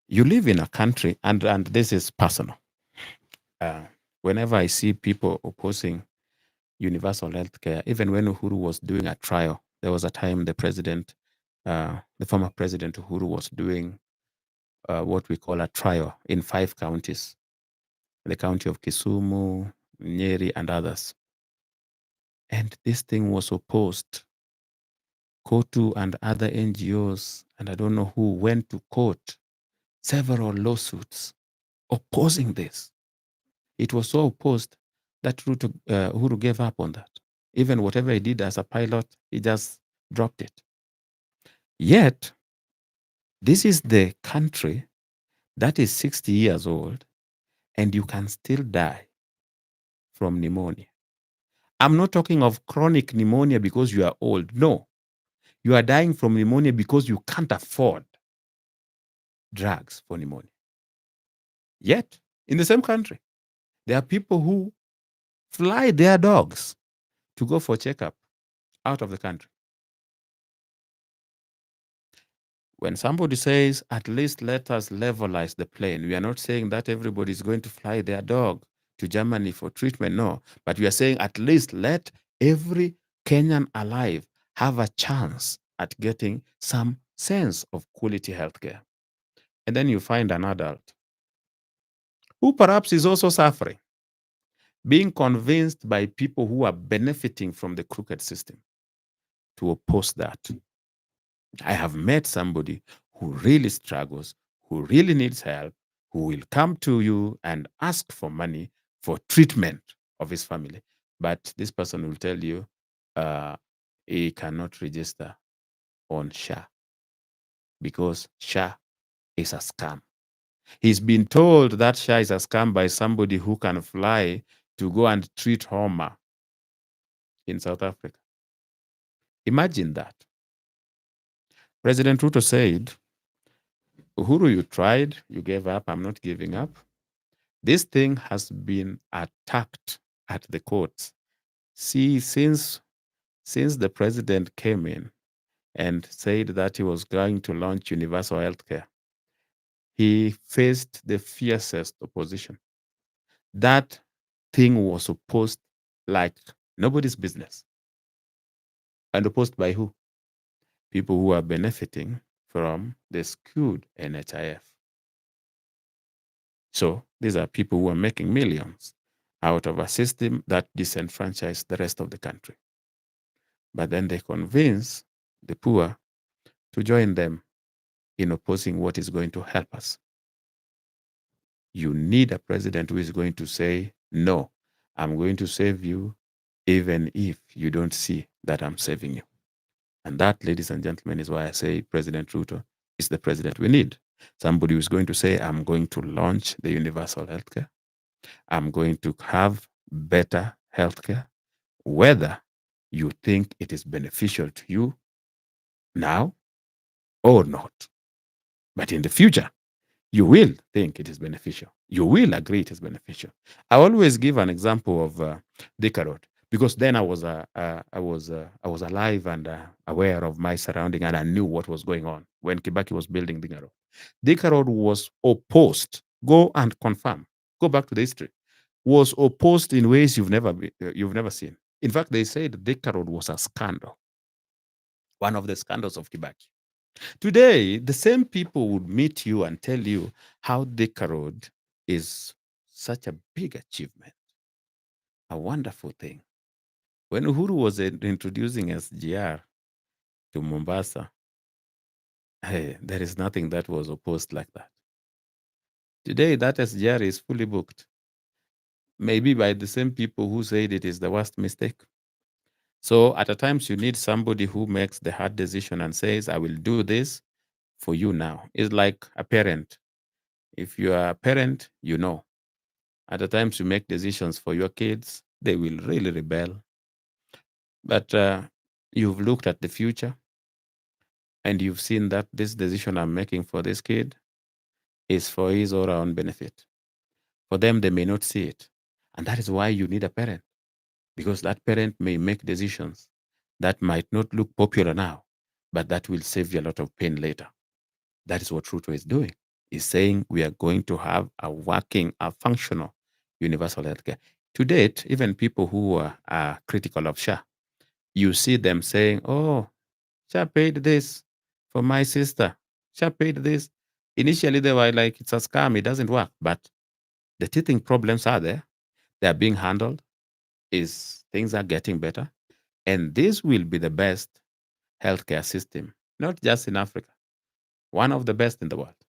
You live in a country, and this is personal. Whenever I see people opposing universal health care, even when Uhuru was doing a trial, there was a time the former president Uhuru was doing what we call a trial in 5 counties, the county of Kisumu, Nyeri, and others. And this thing was opposed. KOTU and other NGOs, and I don't know who, went to court, several lawsuits opposing this. It was so opposed that Uhuru gave up on that. Even whatever he did as a pilot, he just dropped it. Yet, this is the country that is 60 years old and you can still die from pneumonia. I'm not talking of chronic pneumonia because you are old. No, you are dying from pneumonia because you can't afford drugs for pneumonia. Yet, in the same country, there are people who fly their dogs to go for checkup out of the country. When somebody says, at least let us levelize the plane, we are not saying that everybody is going to fly their dog to Germany for treatment. No, but we are saying at least let every Kenyan alive have a chance at getting some sense of quality healthcare. And then you find an adult who perhaps is also suffering, being convinced by people who are benefiting from the crooked system to oppose that. I have met somebody who really struggles, who really needs help, who will come to you and ask for money for treatment of his family. But this person will tell you he cannot register on SHA because SHA is a scam. He's been told that SHA is a scam by somebody who can fly to go and treat Homa in South Africa. Imagine that. President Ruto said, Uhuru, you tried, you gave up, I'm not giving up. This thing has been attacked at the courts. See, since the president came in and said that he was going to launch universal healthcare, he faced the fiercest opposition. That thing was opposed like nobody's business. And opposed by who? People who are benefiting from the skewed NHIF. So these are people who are making millions out of a system that disenfranchised the rest of the country. But then they convince the poor to join them in opposing what is going to help us. You need a president who is going to say, no, I'm going to save you even if you don't see that I'm saving you. And that, ladies and gentlemen, is why I say President Ruto is the president we need. Somebody who's going to say, I'm going to launch the universal healthcare. I'm going to have better healthcare, whether you think it is beneficial to you now or not. But in the future, you will think it is beneficial. You will agree it is beneficial. I always give an example of Thika Road because then I was alive and aware of my surrounding, and I knew what was going on when Kibaki was building Thika Road. Thika Road was opposed. Go and confirm. Go back to the history. Was opposed in ways you've never seen. In fact, they said Thika Road was a scandal. One of the scandals of Kibaki. Today, the same people would meet you and tell you how Thika Road is such a big achievement, a wonderful thing. When Uhuru was introducing SGR to Mombasa, hey, there is nothing that was opposed like that. Today, that SGR is fully booked, maybe by the same people who said it is the worst mistake. So at times, you need somebody who makes the hard decision and says, I will do this for you now. It's like a parent. If you are a parent, you know. At the times you make decisions for your kids, they will really rebel. But you've looked at the future and you've seen that this decision I'm making for this kid is for his or her own benefit. For them, they may not see it. And that is why you need a parent, because that parent may make decisions that might not look popular now, but that will save you a lot of pain later. That is what Ruto is doing. He's saying we are going to have a working, a functional universal healthcare. To date, even people who are critical of SHA, you see them saying, oh, SHA paid this for my sister. SHA paid this. Initially, they were like, it's a scam, it doesn't work. But the teething problems are there. They are being handled. Things are getting better. And this will be the best healthcare system, not just in Africa, one of the best in the world,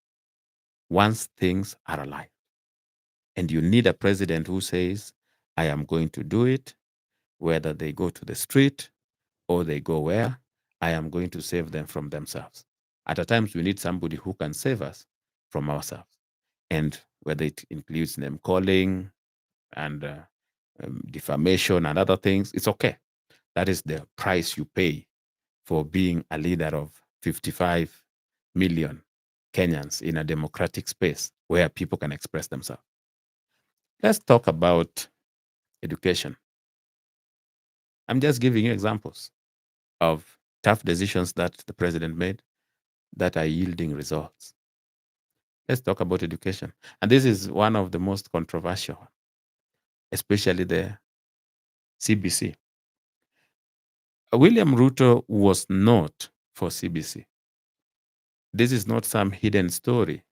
once things are aligned. And you need a president who says, I am going to do it, whether they go to the street or they go where, I am going to save them from themselves. At times, we need somebody who can save us from ourselves. And whether it includes name calling and defamation and other things, it's okay. That is the price you pay for being a leader of 55 million Kenyans in a democratic space where people can express themselves. Let's talk about education. I'm just giving you examples of tough decisions that the president made that are yielding results. Let's talk about education. And this is one of the most controversial, especially the CBC. William Ruto was not for CBC. This is not some hidden story.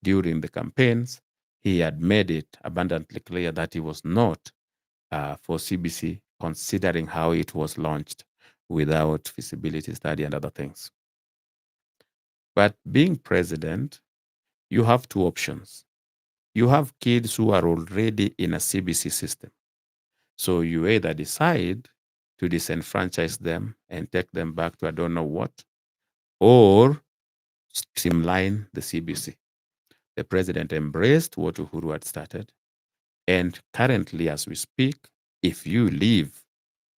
During the campaigns, he had made it abundantly clear that he was not for CBC, considering how it was launched without feasibility study and other things. But being president, you have two options. You have kids who are already in a CBC system. So you either decide to disenfranchise them and take them back to I don't know what, or streamline the CBC. The president embraced what Uhuru had started. And currently, as we speak, if you live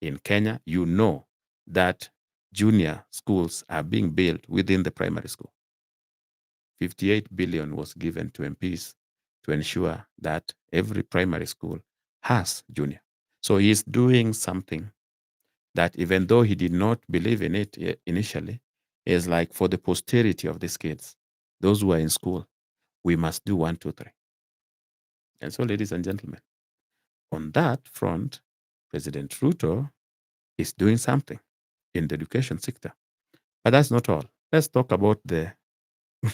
in Kenya, you know that junior schools are being built within the primary school. 58 billion was given to MPs to ensure that every primary school has junior. So he's doing something that, even though he did not believe in it initially, is like for the posterity of these kids, those who are in school, we must do 1, 2, 3. And so, ladies and gentlemen, on that front, President Ruto is doing something in the education sector. But that's not all. Let's talk about the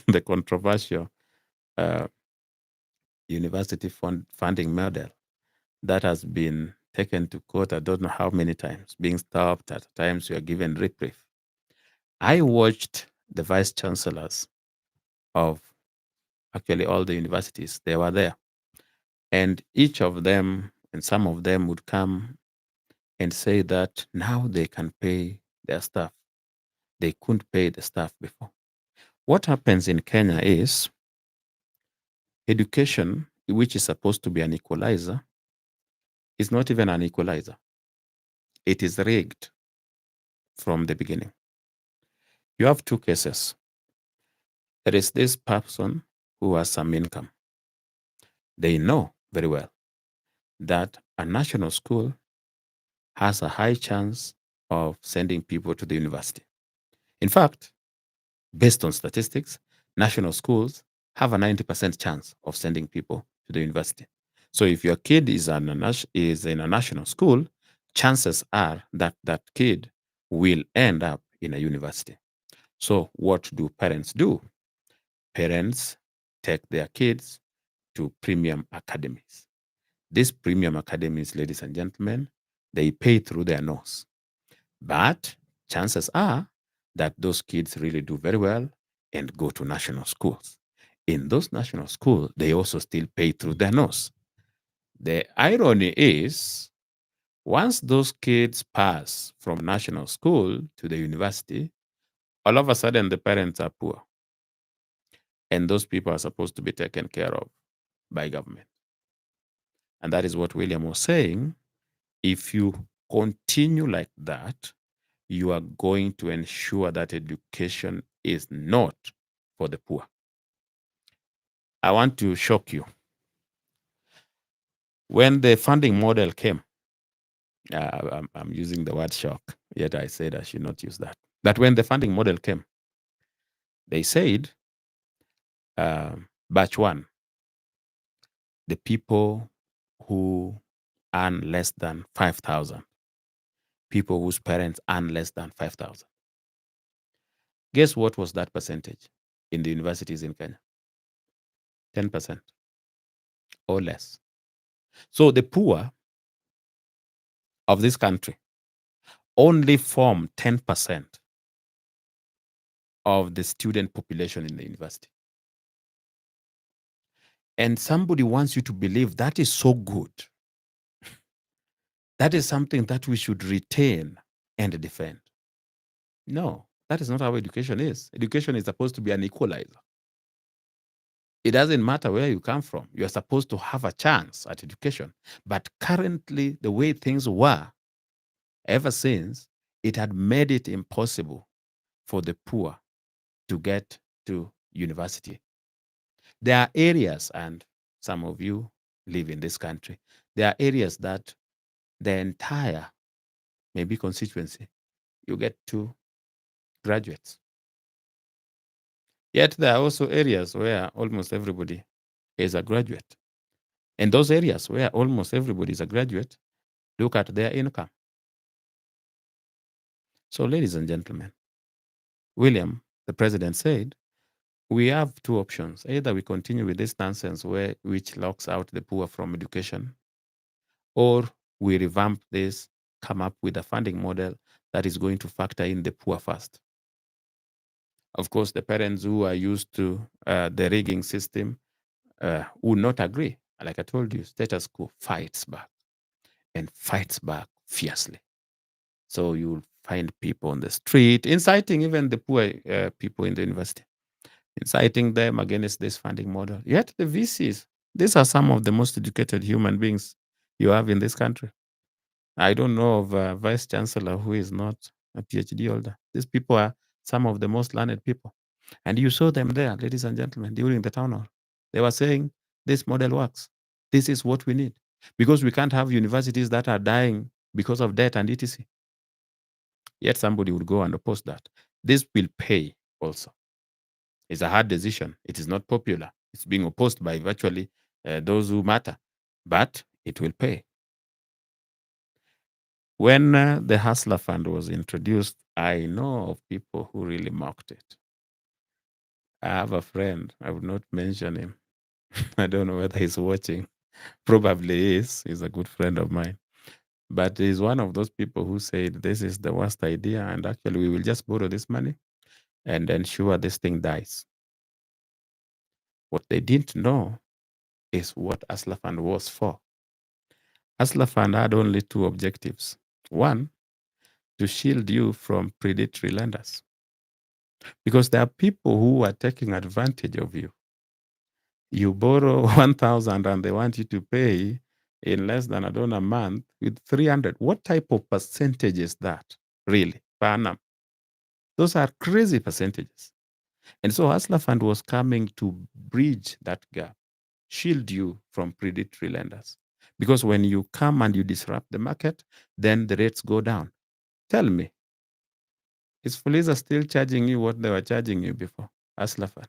the controversial uh, university funding model that has been taken to court. I don't know how many times, being stopped. At times, we are given reprieve. I watched the vice chancellors of actually all the universities. They were there, and each of them and some of them would come and say that now they can pay their staff. They couldn't pay the staff before. What happens in Kenya is education, which is supposed to be an equalizer, is not even an equalizer. It is rigged from the beginning. You have two cases. There is this person who has some income. They know very well that a national school has a high chance of sending people to the university. In fact, based on statistics, national schools have a 90% chance of sending people to the university. So if your kid is in a national school, chances are that that kid will end up in a university. So what do parents do? Parents take their kids to premium academies. These premium academies, ladies and gentlemen, they pay through their nose. But chances are that those kids really do very well and go to national schools. In those national schools, they also still pay through their nose. The irony is, once those kids pass from national school to the university, all of a sudden the parents are poor. And those people are supposed to be taken care of by government. And that is what William was saying. If you continue like that, you are going to ensure that education is not for the poor. I want to shock you. When the funding model came, I'm using the word shock, yet I said I should not use that. But when the funding model came, they said, batch one, the people who earn less than 5,000, people whose parents earn less than 5,000. Guess what was that percentage in the universities in Kenya? 10% or less. So the poor of this country only form 10% of the student population in the university. And somebody wants you to believe that is so good. That is something that we should retain and defend. No, that is not how education is. Education is supposed to be an equalizer. It doesn't matter where you come from. You are supposed to have a chance at education. But currently, the way things were, ever since, it had made it impossible for the poor to get to university. There are areas, and some of you live in this country, there are areas that the entire, maybe constituency, you get two graduates. Yet there are also areas where almost everybody is a graduate. And those areas where almost everybody is a graduate, look at their income. So, ladies and gentlemen, William, the president, said, we have two options. Either we continue with this nonsense which locks out the poor from education, or we revamp this, come up with a funding model that is going to factor in the poor first. Of course, the parents who are used to the rigging system would not agree. Like I told you, status quo fights back and fights back fiercely. So you'll find people on the street inciting even the poor people in the university, inciting them against this funding model. Yet the VCs, these are some of the most educated human beings you have in this country. I don't know of a vice chancellor who is not a PhD holder. These people are some of the most learned people. And you saw them there, ladies and gentlemen, during the town hall. They were saying, this model works. This is what we need. Because we can't have universities that are dying because of debt and etc. Yet somebody would go and oppose that. This will pay also. It's a hard decision. It is not popular. It's being opposed by virtually those who matter. But it will pay. When the Hustler Fund was introduced, I know of people who really mocked it. I have a friend, I would not mention him. I don't know whether he's watching. Probably is. He's a good friend of mine. But he's one of those people who said, this is the worst idea. And actually, we will just borrow this money and ensure this thing dies. What they didn't know is what Hustler Fund was for. Hustler Fund had only two objectives. One, to shield you from predatory lenders. Because there are people who are taking advantage of you. You borrow 1,000 and they want you to pay in less than a month with 300. What type of percentage is that, really, per annum? Those are crazy percentages. And so Hustler Fund was coming to bridge that gap, shield you from predatory lenders. Because when you come and you disrupt the market, then the rates go down. Tell me, is Fuliza still charging you what they were charging you before? Hustler Fund.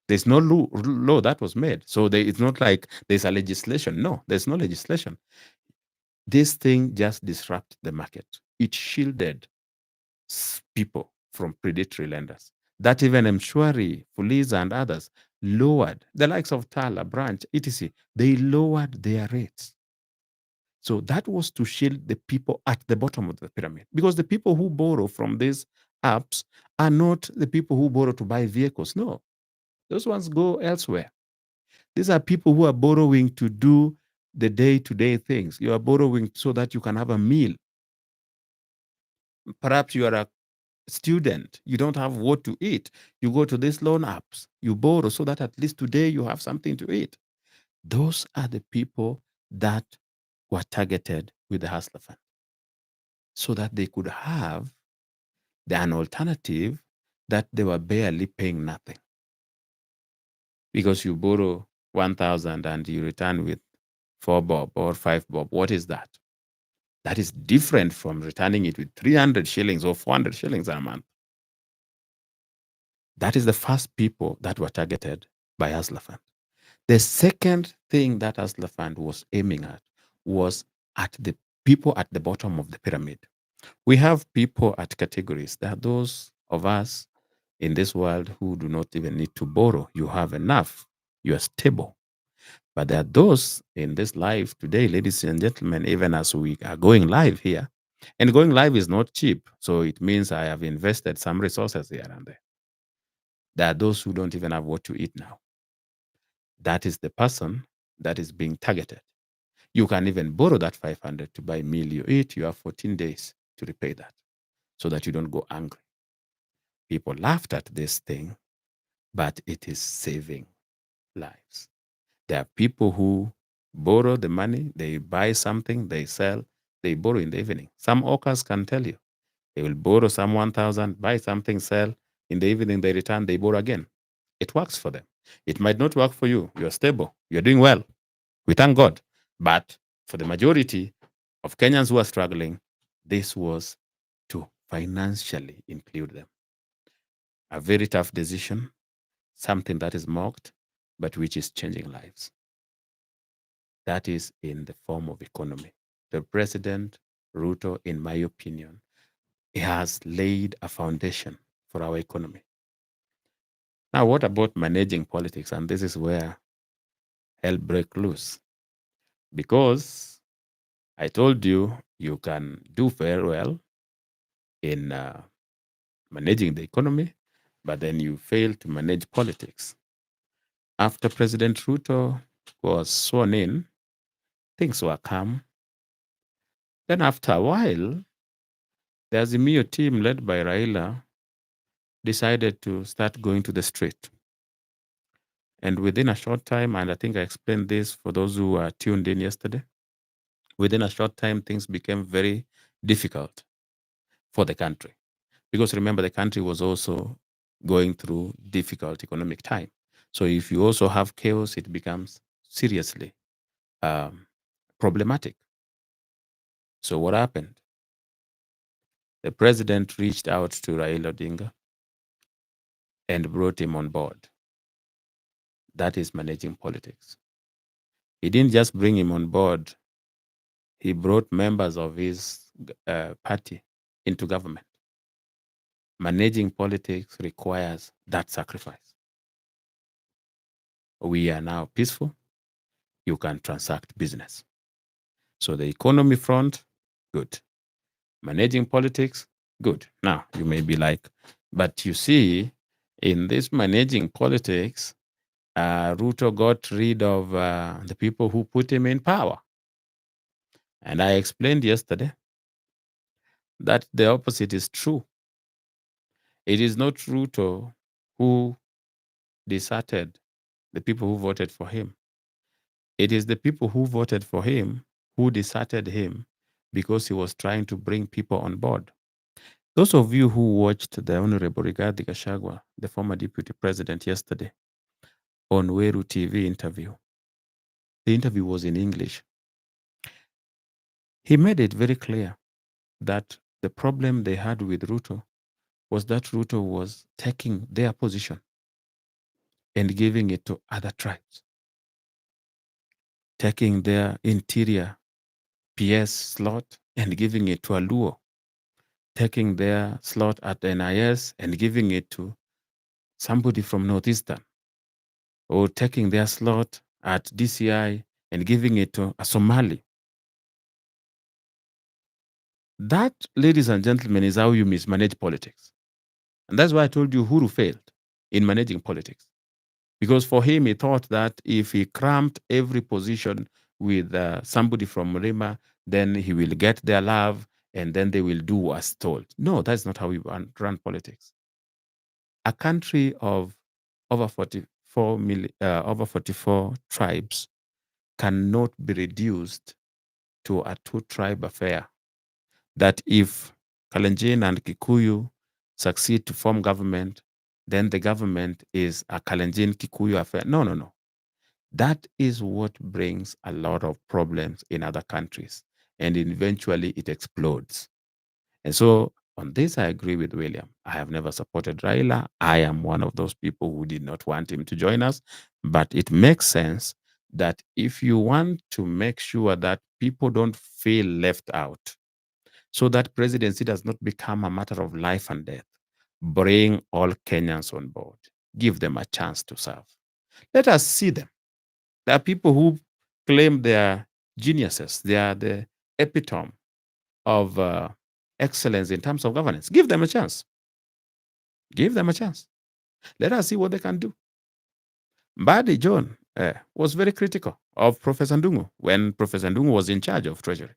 There's no law that was made. So it's not like there's a legislation. No, there's no legislation. This thing just disrupted the market. It shielded people from predatory lenders. That even Mshwari, Fuliza, and others lowered, the likes of Tala, Branch, etc., they lowered their rates. So that was to shield the people at the bottom of the pyramid. Because the people who borrow from these apps are not the people who borrow to buy vehicles. No, those ones go elsewhere. These are people who are borrowing to do the day-to-day things. You are borrowing so that you can have a meal. Perhaps you are a student. You don't have what to eat. You go to these loan apps. You borrow so that at least today you have something to eat. Those are the people that were targeted with the Hustler Fund so that they could have an alternative that they were barely paying nothing. Because you borrow 1,000 and you return with 4 bob or 5 bob. What is that? That is different from returning it with 300 shillings or 400 shillings a month. That is the first people that were targeted by Hustler Fund. The second thing that Hustler Fund was aiming at was at the people at the bottom of the pyramid. We have people at categories. There are those of us in this world who do not even need to borrow. You have enough. You are stable. But there are those in this life today, ladies and gentlemen, even as we are going live here, and going live is not cheap. So it means I have invested some resources here and there. There are those who don't even have what to eat now. That is the person that is being targeted. You can even borrow that 500 to buy a meal you eat. You have 14 days to repay that. so that you don't go angry. People laughed at this thing, but it is saving lives. There are people who borrow the money, they buy something, they sell, they borrow in the evening. Some hawkers can tell you they will borrow some 1,000, buy something, sell. In the evening, they return, they borrow again. It works for them. It might not work for you. You're stable. You're doing well. We thank God. But for the majority of Kenyans who are struggling, this was to financially include them. A very tough decision, something that is mocked, but which is changing lives. That is in the form of economy. The President, Ruto, in my opinion, he has laid a foundation for our economy. Now, what about managing politics? And this is where hell break loose. Because I told you, you can do very well in managing the economy, but then you fail to manage politics. After President Ruto was sworn in, things were calm. Then after a while, the Azimio team led by Raila decided to start going to the street. And within a short time, and I think I explained this for those who were tuned in yesterday, within a short time, things became very difficult for the country. Because remember, the country was also going through difficult economic time. So if you also have chaos, it becomes seriously problematic. So what happened? The president reached out to Raila Odinga and brought him on board. That is managing politics. He didn't just bring him on board, he brought members of his party into government. Managing politics requires that sacrifice. We are now peaceful. You can transact business. So the economy front, good. Managing politics, good. Now, you may be like, but you see, in this managing politics, Ruto got rid of the people who put him in power. And I explained yesterday that the opposite is true. It is not Ruto who deserted the people who voted for him. It is the people who voted for him who deserted him because he was trying to bring people on board. Those of you who watched the Honorable Rigathi Gachagua, the former deputy president, yesterday on Weru TV interview, the interview was in English. He made it very clear that the problem they had with Ruto was that Ruto was taking their position and giving it to other tribes, taking their interior PS slot and giving it to a Luo, taking their slot at NIS and giving it to somebody from Northeastern, or taking their slot at DCI and giving it to a Somali. That, ladies and gentlemen, is how you mismanage politics. And that's why I told you Huru failed in managing politics. Because for him, he thought that if he cramped every position with somebody from Rima, then he will get their love and then they will do as told. No, that's not how we run politics. A country of over 44 tribes cannot be reduced to a two-tribe affair. That if Kalenjin and Kikuyu succeed to form government, then the government is a Kalenjin Kikuyu affair. No. That is what brings a lot of problems in other countries, and eventually it explodes. And so on this, I agree with William. I have never supported Raila. I am one of those people who did not want him to join us. But it makes sense that if you want to make sure that people don't feel left out, so that presidency does not become a matter of life and death, bring all Kenyans on board. Give them a chance to serve. Let us see them. There are people who claim they are geniuses. They are the epitome of excellence in terms of governance. Give them a chance. Give them a chance. Let us see what they can do. Mbadi John was very critical of Professor Ndungu when Professor Ndungu was in charge of Treasury.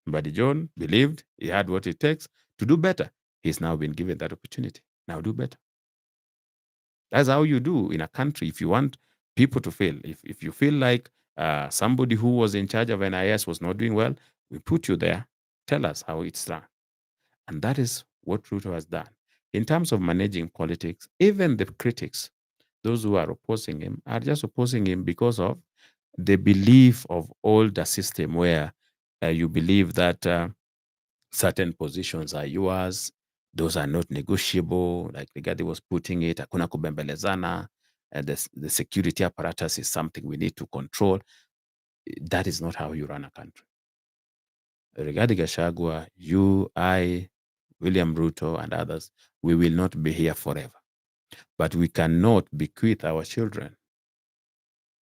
Mbadi John believed he had what it takes to do better. He's now been given that opportunity. Now do better. That's how you do in a country. If you want people to fail, if you feel like somebody who was in charge of NIS was not doing well, we put you there. Tell us how it's done. And that is what Ruto has done. In terms of managing politics, even the critics, those who are opposing him, are just opposing him because of the belief of older system where you believe that certain positions are yours, those are not negotiable, like the guy that was putting it, hakuna kubembelezana, and the security apparatus is something we need to control. That is not how you run a country. Regarding Gachagua, you, I, William Ruto, and others, we will not be here forever. But we cannot bequeath our children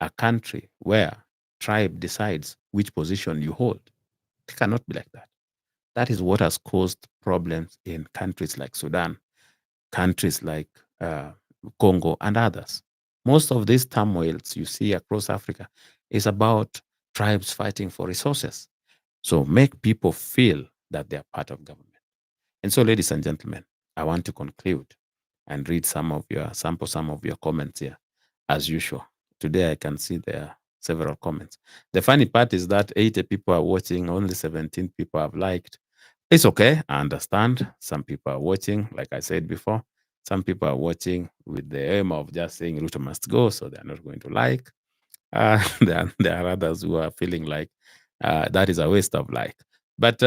a country where tribe decides which position you hold. It cannot be like that. That is what has caused problems in countries like Sudan, countries like Congo, and others. Most of these turmoils you see across Africa is about tribes fighting for resources. So make people feel that they are part of government. And so, ladies and gentlemen, I want to conclude and read some of your comments here, as usual. Today, I can see there are several comments. The funny part is that 80 people are watching, only 17 people have liked. It's okay. I understand. Some people are watching, like I said before. Some people are watching with the aim of just saying Ruto must go, so they're not going to like. There are others who are feeling like that is a waste of like. But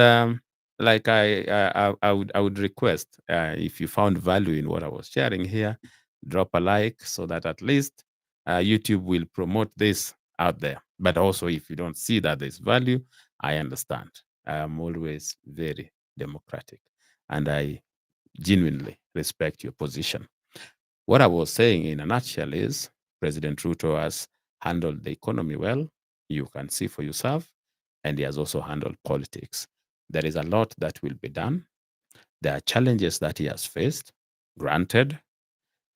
like I would request if you found value in what I was sharing here, drop a like so that at least YouTube will promote this out there. But also, if you don't see that there's value, I understand. I am always very democratic, and I genuinely respect your position. What I was saying in a nutshell is President Ruto has handled the economy well. You can see for yourself. And he has also handled politics. There is a lot that will be done. There are challenges that he has faced. Granted,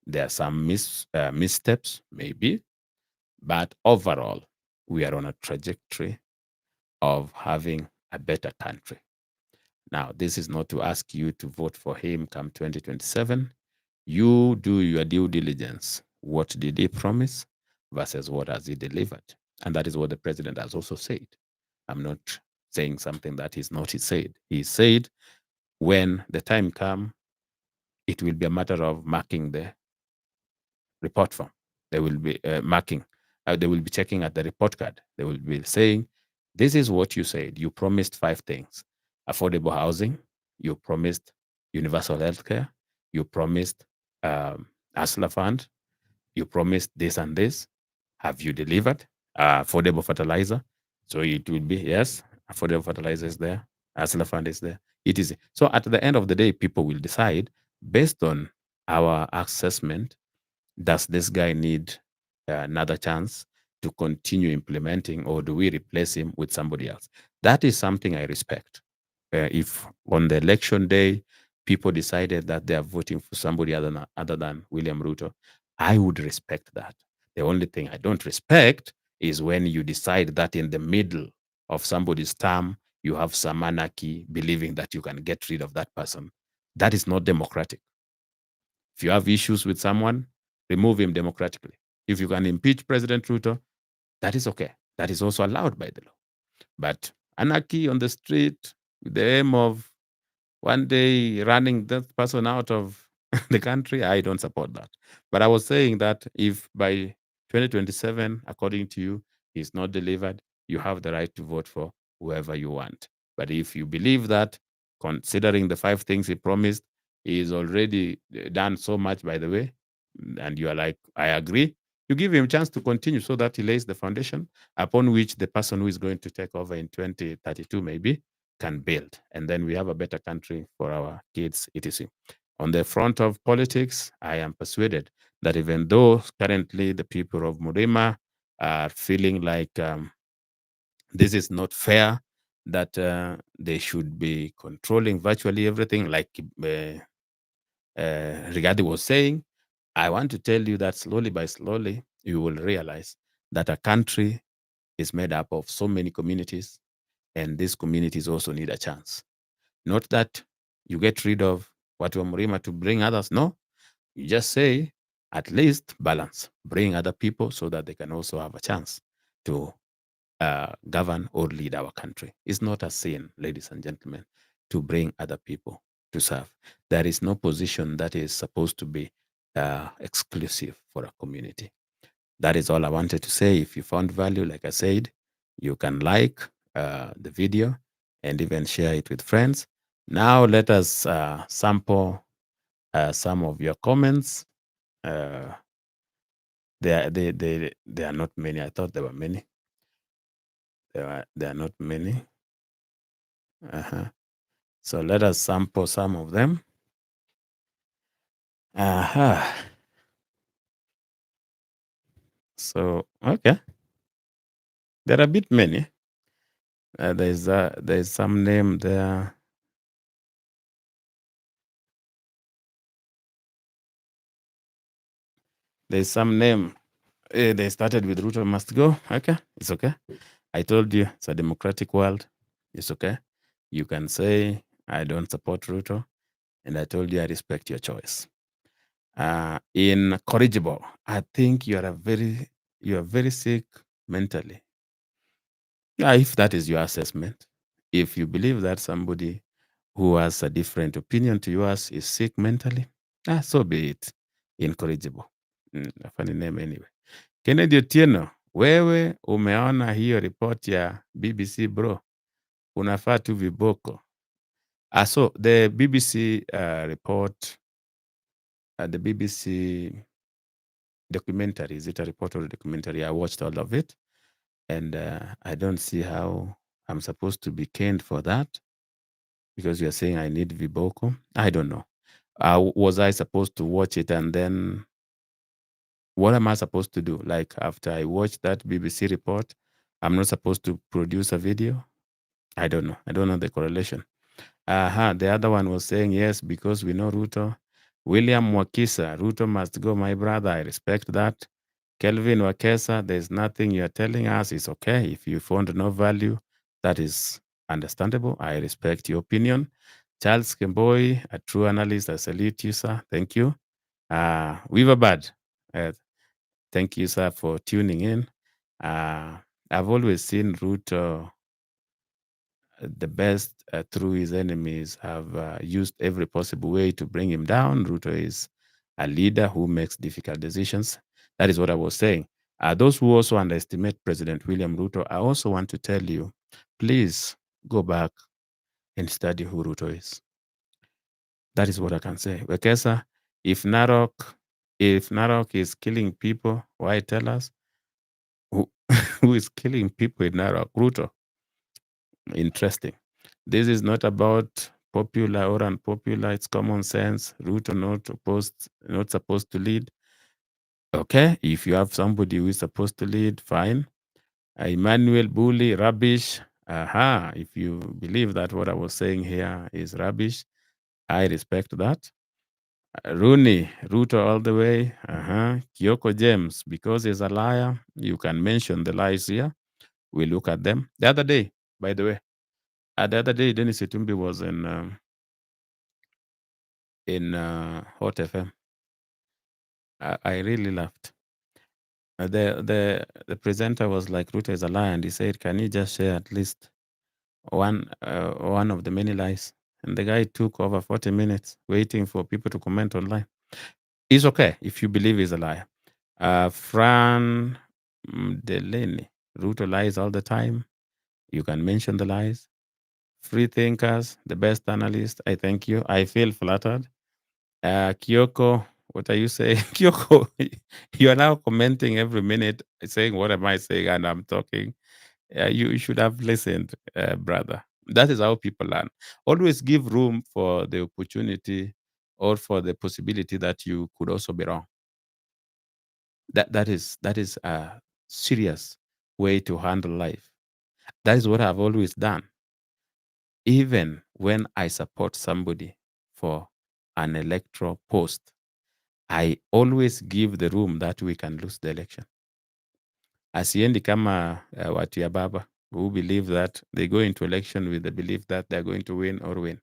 there are some missteps, maybe. But overall, we are on a trajectory of having a better country. Now, this is not to ask you to vote for him come 2027. You do your due diligence. What did he promise versus what has he delivered? And that is what the president has also said. I'm not saying something that is not he said. He said when the time comes, it will be a matter of marking the report form. They will be marking. They will be checking at the report card. They will be saying, this is what you said. You promised 5 things. Affordable housing. You promised universal health care. You promised Asla Fund. You promised this and this. Have you delivered? Affordable fertilizer. So it will be, yes, affordable fertilizer is there. Asla Fund is there. It is. So at the end of the day, people will decide based on our assessment, does this guy need another chance to continue implementing, or do we replace him with somebody else? That is something I respect. If on the election day, people decided that they are voting for somebody other than William Ruto, I would respect that. The only thing I don't respect is when you decide that in the middle of somebody's term, you have some anarchy believing that you can get rid of that person. That is not democratic. If you have issues with someone, remove him democratically. If you can impeach President Ruto, that is okay. That is also allowed by the law. But anarchy on the street with the aim of one day running that person out of the country, I don't support that. But I was saying that if by 2027, according to you, he's not delivered, you have the right to vote for whoever you want. But if you believe that, considering the 5 things he promised, he's already done so much, by the way, and you are like, I agree, you give him a chance to continue so that he lays the foundation upon which the person who is going to take over in 2032 maybe can build. And then we have a better country for our kids, etc. On the front of politics, I am persuaded that even though currently the people of Murima are feeling like this is not fair, that they should be controlling virtually everything, like Rigadi was saying, I want to tell you that slowly by slowly, you will realize that a country is made up of so many communities, and these communities also need a chance. Not that you get rid of watu wa Mrima to bring others. No, you just say, at least balance, bring other people so that they can also have a chance to govern or lead our country. It's not a sin, ladies and gentlemen, to bring other people to serve. There is no position that is supposed to be exclusive for a community. That is all I wanted to say. If you found value, like I said, you can like the video and even share it with friends. Now let us sample some of your comments. They are not many. I thought there were many. There are not many. So let us sample some of them. So okay, there are a bit many. There's some name there. There's some name. They started with Ruto must go. Okay, it's okay. I told you it's a democratic world. It's okay. You can say I don't support Ruto, and I told you I respect your choice. Incorrigible, I think you are very sick mentally. Yeah, if that is your assessment, if you believe that somebody who has a different opinion to yours is sick mentally, so be it. Incorrigible. A funny name anyway. Kennedy Otieno, wewe umeona hiyo report ya BBC bro, unafaa tu viboko. So the BBC report, the BBC documentary, is it a report or a documentary? I watched all of it, and I don't see how I'm supposed to be caned for that, because you're saying I need viboko. I don't know. Was I supposed to watch it and then what am I supposed to do? Like after I watch that BBC report, I'm not supposed to produce a video? I don't know. I don't know the correlation. The other one was saying, yes, because we know Ruto. William Wakisa, Ruto must go, my brother. I respect that. Kelvin Wakesa, there's nothing you're telling us. It's okay. If you found no value, that is understandable. I respect your opinion. Charles Kemboi, a true analyst. I salute you, sir. Thank you. Weaver Bad, thank you, sir, for tuning in. I've always seen Ruto the best through his enemies, have used every possible way to bring him down. Ruto is a leader who makes difficult decisions. That is what I was saying. Those who also underestimate President William Ruto, I also want to tell you, please go back and study who Ruto is. That is what I can say. Wekesa, if Narok is killing people, why tell us? Who, who is killing people in Narok? Ruto. Interesting. This is not about popular or unpopular. It's common sense. Ruto not supposed to lead. Okay, if you have somebody who is supposed to lead, fine. Emmanuel Bully, rubbish. If you believe that what I was saying here is rubbish, I respect that. Rooney, Ruto all the way. Kyoko James, because he's a liar, you can mention the lies here. We look at them. The other day, by the way, Dennis Itumbi was in Hot FM. I really laughed. The presenter was like, Ruto is a liar, and he said, "Can you just share at least one of the many lies?" And the guy took over 40 minutes waiting for people to comment online. It's okay if you believe he's a liar. Fran Delaney, Ruto lies all the time. You can mention the lies. Free thinkers, the best analyst. I thank you. I feel flattered. Kyoko, what are you saying? Kyoko, you are now commenting every minute, saying, what am I saying? And I'm talking. You should have listened, brother. That is how people learn. Always give room for the opportunity or for the possibility that you could also be wrong. That is a serious way to handle life. That is what I've always done. Even when I support somebody for an electoral post, I always give the room that we can lose the election. Asiendi kama watu ya baba who believe that they go into election with the belief that they're going to win or win.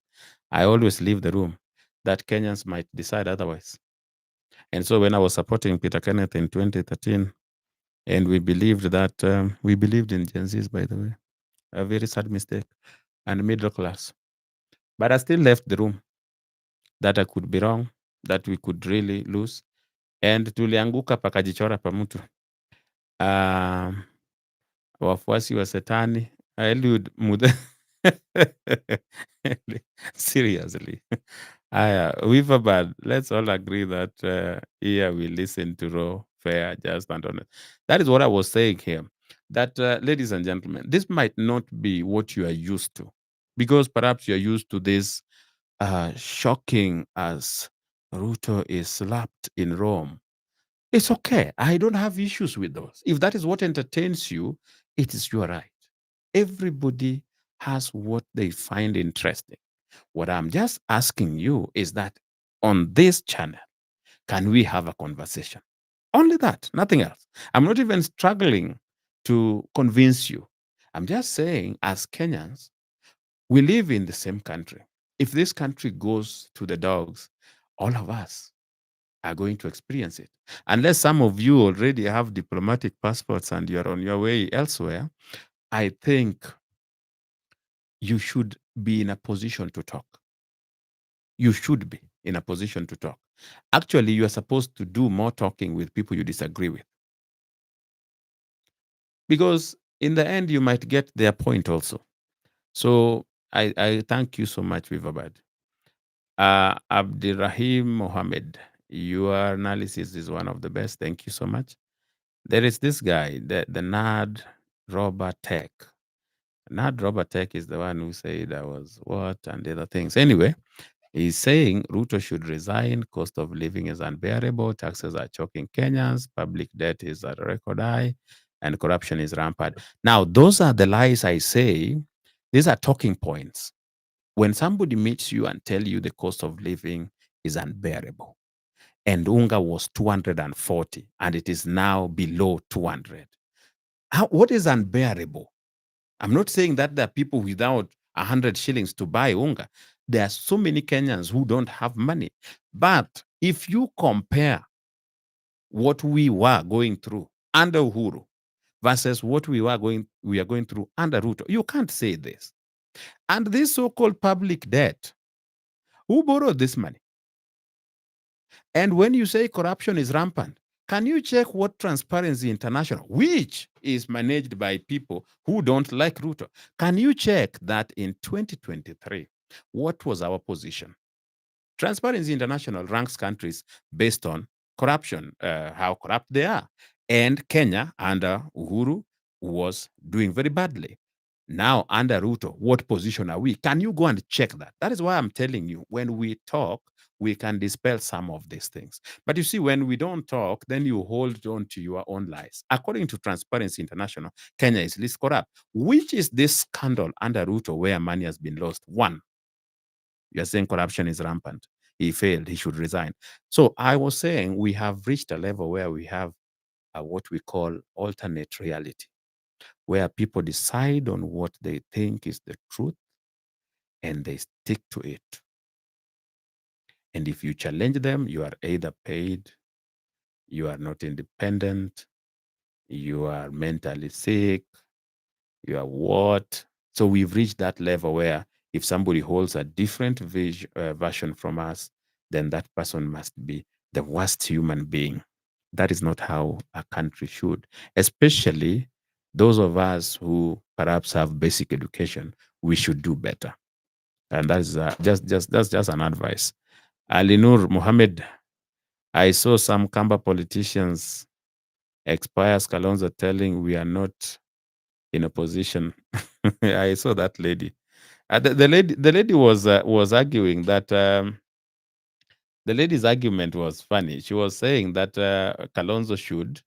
I always leave the room, that Kenyans might decide otherwise. And so when I was supporting Peter Kenneth in 2013, and we believed that, we believed in Gen Zs, by the way, a very sad mistake, and middle class. But I still left the room, that I could be wrong, that we could really lose. And tulianguka pakajichora pa mtu. Wafuasi wa Setani, Eliud Mude. Seriously. We've bad. Let's all agree that here we listen to raw, fair, just, and honest. That is what I was saying here. That, ladies and gentlemen, this might not be what you are used to, because perhaps you are used to this shocking as Ruto is slapped in Rome. It's okay. I don't have issues with those. If that is what entertains you, it is your right. Everybody has what they find interesting. What I'm just asking you is that on this channel, can we have a conversation? Only that, nothing else. I'm not even struggling to convince you. I'm just saying, as Kenyans, we live in the same country. If this country goes to the dogs, all of us are going to experience it. Unless some of you already have diplomatic passports and you're on your way elsewhere, I think you should be in a position to talk. You should be in a position to talk. Actually, you are supposed to do more talking with people you disagree with. Because in the end, you might get their point also. So I thank you so much, Vivabad. Abdirahim Mohammed, your analysis is one of the best. Thank you so much. There is this guy, the Nad Robert Tech. Nad Robert Tech is the one who said I was what and the other things. Anyway, he's saying Ruto should resign, cost of living is unbearable, taxes are choking Kenyans, public debt is at a record high, and corruption is rampant. Now, those are the lies I say. These are talking points. When somebody meets you and tell you the cost of living is unbearable, and unga was 240 and it is now below 200. What is unbearable? I'm not saying that there are people without 100 shillings to buy unga. There are so many Kenyans who don't have money. But if you compare what we were going through under Uhuru versus what we are going through under Ruto, you can't say this. And this so-called public debt, who borrowed this money? And when you say corruption is rampant, can you check what Transparency International, which is managed by people who don't like Ruto, can you check that in 2023, what was our position? Transparency International ranks countries based on corruption, how corrupt they are. And Kenya under Uhuru was doing very badly. Now under Ruto, what position are we? Can you go and check that? That is why I'm telling you, when we talk, we can dispel some of these things. But you see, when we don't talk, then you hold on to your own lies. According to Transparency International, Kenya is least corrupt. Which is this scandal under Ruto where money has been lost? One, you're saying corruption is rampant. He failed, he should resign. So I was saying we have reached a level where we have what we call alternate reality, where people decide on what they think is the truth and they stick to it. And if you challenge them, you are either paid, you are not independent, you are mentally sick, you are what? So we've reached that level where if somebody holds a different version from us, then that person must be the worst human being. That is not how a country should, especially those of us who perhaps have basic education. We should do better, and that is that's just an advice. Ali Nur Mohammed, I saw some Kamba politicians expires Kalonzo telling we are not in a position. I saw that lady. The lady was arguing that the lady's argument was funny. She was saying that Kalonzo should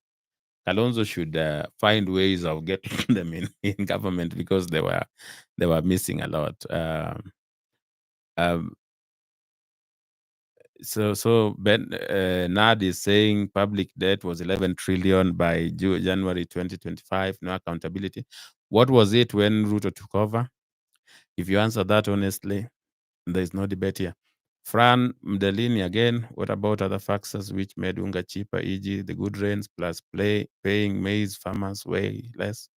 find ways of getting them in government because they were missing a lot. So Ben Nad is saying public debt was 11 trillion by January 2025. No accountability. What was it when Ruto took over? If you answer that honestly, There's no debate here. Fran Mdelini again, what about other factors which made unga cheaper, e.g. the good rains plus paying maize farmers way less?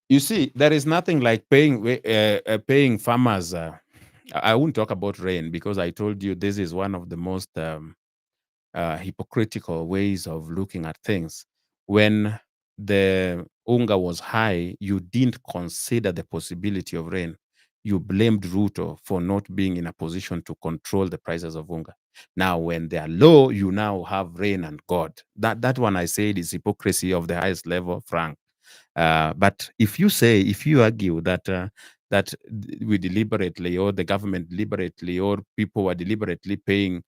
You see, there is nothing like paying farmers. I won't talk about rain because I told you this is one of the most hypocritical ways of looking at things. When the unga was high, you didn't consider the possibility of rain. You blamed Ruto for not being in a position to control the prices of unga. Now, when they are low, you now have rain and God. That one I said is hypocrisy of the highest level, Frank. But if you argue that we deliberately, or the government deliberately, or people were deliberately paying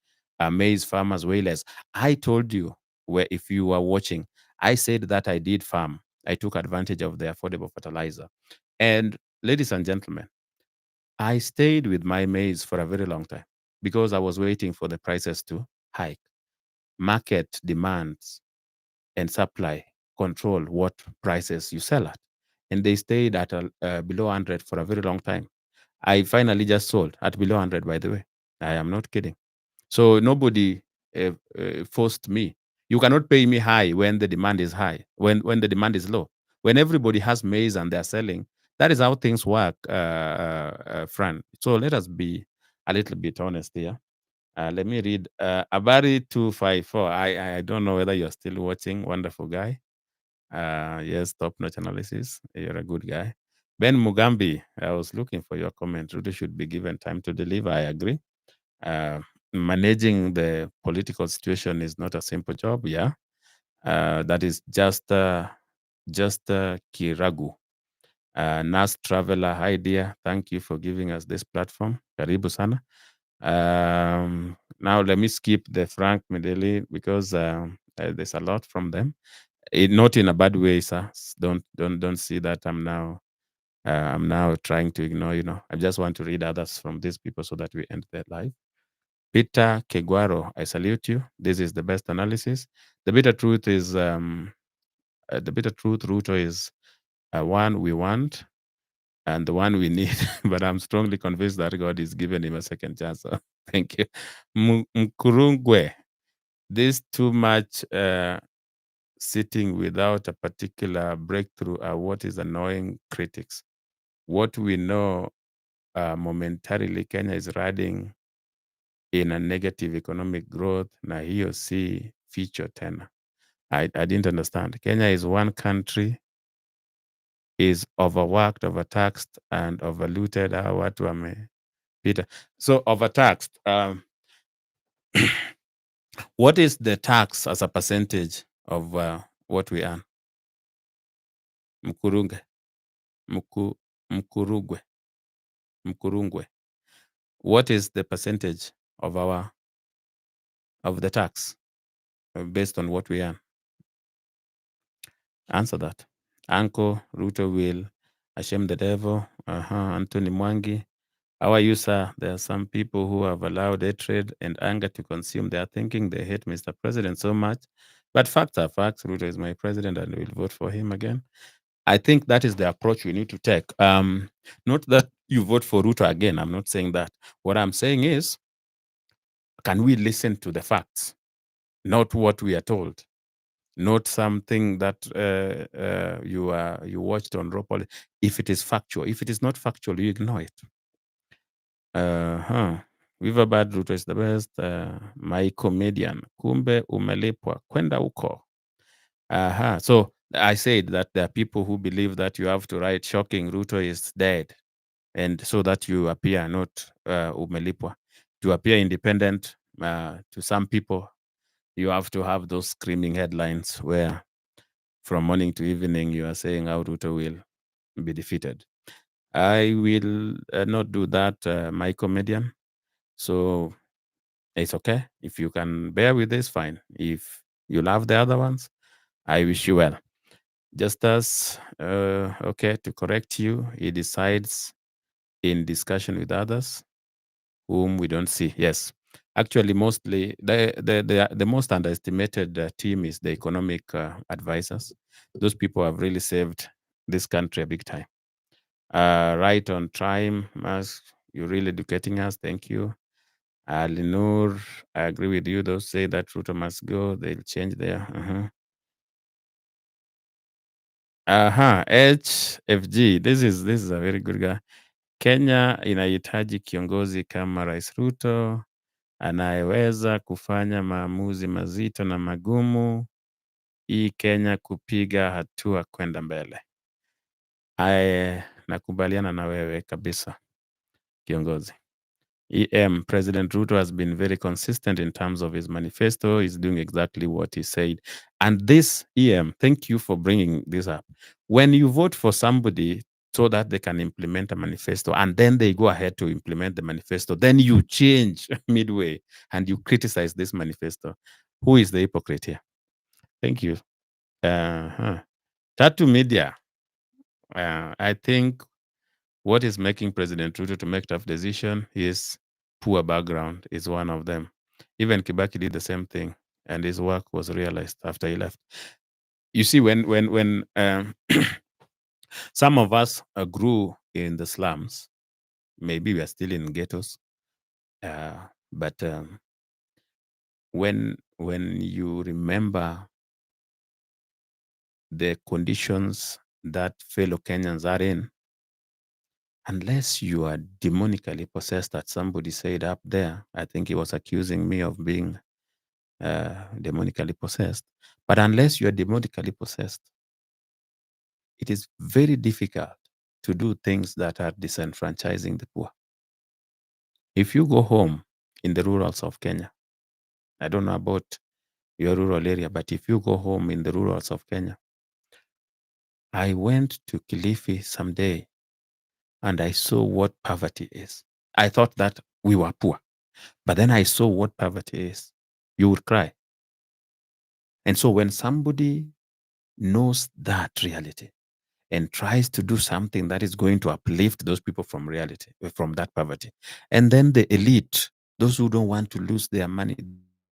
maize farmers way less, I told you, where if you were watching, I said that I did farm. I took advantage of the affordable fertilizer. And ladies and gentlemen, I stayed with my maize for a very long time because I was waiting for the prices to hike. Market demands and supply control what prices you sell at. And they stayed at below 100 for a very long time. I finally just sold at below 100, by the way. I am not kidding. So nobody forced me. You cannot pay me high when the demand is high, when the demand is low. When everybody has maize and they're selling, that is how things work, Fran. So let us be a little bit honest here. Let me read Abari 254. I don't know whether you're still watching. Wonderful guy. Yes, top-notch analysis. You're a good guy. Ben Mugambi, I was looking for your comment. Ruto should be given time to deliver. I agree. Managing the political situation is not a simple job. Yeah, that is just Kiragu. Nas Traveler, hi dear. Thank you for giving us this platform. Karibu sana. Now let me skip the Frank Medeli because there's a lot from them. Not in a bad way, sir. Don't see that I'm now trying to ignore. I just want to read others from these people so that we end their life. Peter Keguaro, I salute you. This is the best analysis. The bitter truth is Ruto is one we want and the one we need, but I'm strongly convinced that God is giving him a second chance. So thank you. Mkurungwe, this too much sitting without a particular breakthrough are what is annoying critics. What we know momentarily, Kenya is riding in a negative economic growth, na hiyo si feature tena. I didn't understand. Kenya is one country, is overworked, overtaxed, and overlooted. Watu wamepita. So overtaxed. What is the tax as a percentage of what we earn? Mkurungwe. Mkurungwe. What is the percentage of the tax based on what we earn? Answer that. Uncle Ruto will shame the devil. Anthony Mwangi. How are you, sir? There are some people who have allowed hatred and anger to consume their thinking. They hate Mr. President so much. But facts are facts. Ruto is my president and we'll vote for him again. I think that is the approach we need to take. Not that you vote for Ruto again. I'm not saying that. What I'm saying is, can we listen to the facts? Not what we are told. Not something that you watched on raw politics. If it is factual, if it is not factual, you ignore it. Viva Bad Ruto is the best. My comedian, kumbe umelipwa kwenda uko. So I said that there are people who believe that you have to write shocking Ruto is dead, and so that you appear not umelipwa. To appear independent, to some people, you have to have those screaming headlines where from morning to evening you are saying how Ruto will be defeated. I will not do that, my comedian. So it's okay. If you can bear with this, fine. If you love the other ones, I wish you well. Just as, okay, to correct you, he decides in discussion with others whom we don't see. Yes. Actually, mostly the most underestimated team is the economic advisors. Those people have really saved this country a big time. Right on time, You're really educating us. Thank you. Linur, I agree with you. Those say that Ruto must go. They'll change their. HFG. This is a very good guy. Kenya inahitaji kiongozi kama Rais Ruto anayeweza kufanya maamuzi mazito na magumu, hii Kenya kupiga hatua kwenda mbele. Nakubaliana na wewe kabisa kiongozi. President Ruto has been very consistent in terms of his manifesto. He's doing exactly what he said. And this, thank you for bringing this up. When you vote for somebody so that they can implement a manifesto and then they go ahead to implement the manifesto, then you change midway and you criticize this manifesto. Who is the hypocrite here? Thank you. Tatu Media. I think what is making President Ruto to make tough decision is poor background is one of them. Even Kibaki did the same thing, and his work was realized after he left. You see, when some of us grew in the slums, maybe we are still in ghettos, but when you remember the conditions that fellow Kenyans are in, unless you are demonically possessed, that somebody said up there, I think he was accusing me of being demonically possessed. But unless you are demonically possessed, it is very difficult to do things that are disenfranchising the poor. If you go home in the rurals of Kenya, I don't know about your rural area, but if you go home in the rurals of Kenya, I went to Kilifi someday and I saw what poverty is. I thought that we were poor, but then I saw what poverty is. You would cry. And so when somebody knows that reality and tries to do something that is going to uplift those people from reality, from that poverty, and then the elite, those who don't want to lose their money,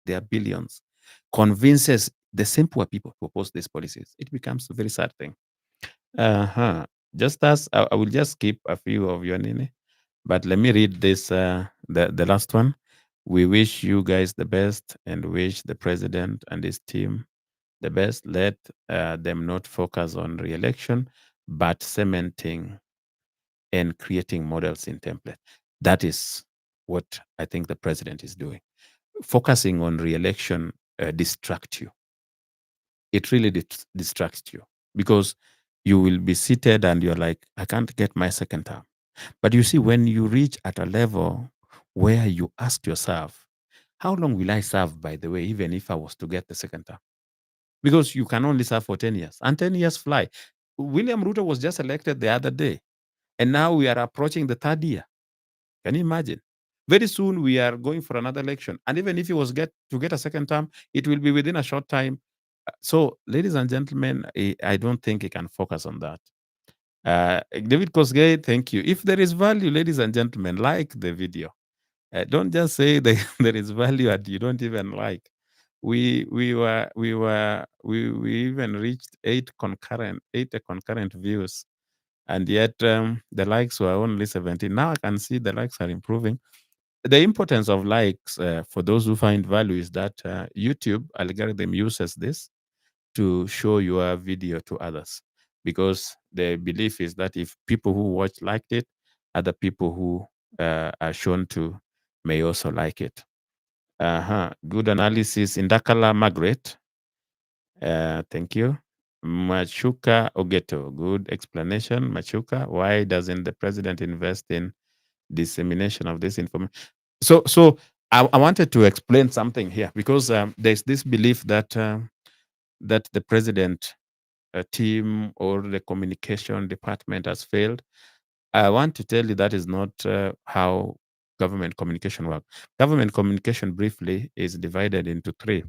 their billions, convinces the same poor people to oppose these policies, it becomes a very sad thing. Just as I will just skip a few of your nini, but let me read this, the last one. We wish you guys the best and wish the president and his team the best. Let them not focus on re-election, but cementing and creating models in template. That is what I think the president is doing. Focusing on re-election distracts you. It really distracts you because you will be seated and you're like, I can't get my second term. But you see, when you reach at a level where you ask yourself, how long will I serve, by the way, even if I was to get the second term? Because you can only serve for 10 years, and 10 years fly. William Ruto was just elected the other day, and now we are approaching the third year. Can you imagine? Very soon we are going for another election, and even if he was to get a second term, it will be within a short time. So, ladies and gentlemen, I don't think he can focus on that. David Kosgei, thank you. If there is value, ladies and gentlemen, like the video. Don't just say there is value and you don't even like. We even reached 8 concurrent views, and yet the likes were only 17. Now I can see the likes are improving. The importance of likes for those who find value is that YouTube algorithm uses this to show your video to others, because the belief is that if people who watch liked it, other people who are shown to may also like it. Good analysis. Indakala Margaret. Thank you. Machuka Ogeto. Good explanation. Machuka, why doesn't the president invest in dissemination of this information? So I wanted to explain something here, because there's this belief that that the president team or the communication department has failed. I want to tell you that is not how government communication works. Government communication, briefly, is divided into three.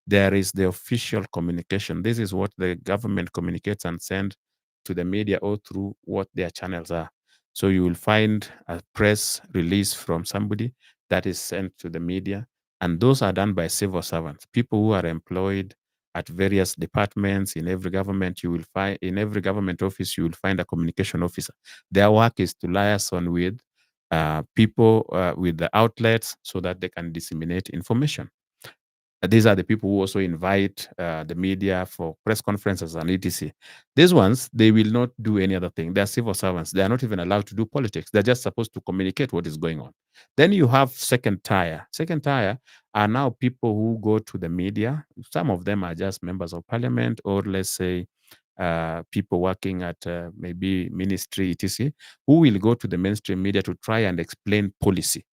There is the official communication. This is what the government communicates and send to the media or through what their channels are. So you will find a press release from somebody that is sent to the media, and those are done by civil servants, people who are employed at various departments. In every government, you will find, in every government office, you will find a communication officer. Their work is to liaison with people with the outlets so that they can disseminate information. These are the people who also invite the media for press conferences and etc. These ones, they will not do any other thing. They're civil servants. They are not even allowed to do politics. They're just supposed to communicate what is going on. Then you have second tier. Second tier are now people who go to the media. Some of them are just members of parliament, or let's say people working at maybe ministry, etc., who will go to the mainstream media to try and explain policy.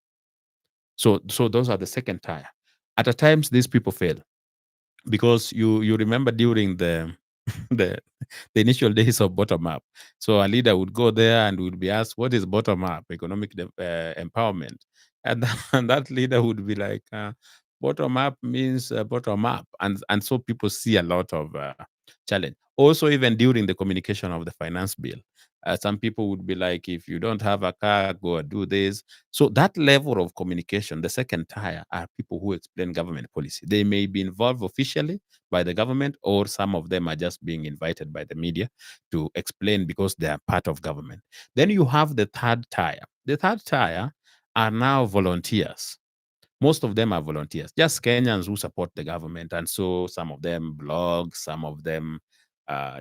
So those are the second tier. At times, these people fail because you remember during the the the initial days of bottom up. So a leader would go there and would be asked, "What is bottom up economic empowerment?" And and that leader would be like, "Bottom up means bottom up," and so people see a lot of challenge. Also, even during the communication of the finance bill, some people would be like, "If you don't have a car, go and do this." So that level of communication, the second tier, are people who explain government policy. They may be involved officially by the government, or some of them are just being invited by the media to explain because they are part of government. Then you have the third tier. The third tier are now volunteers. Most of them are volunteers, just Kenyans who support the government. And so some of them blog, some of them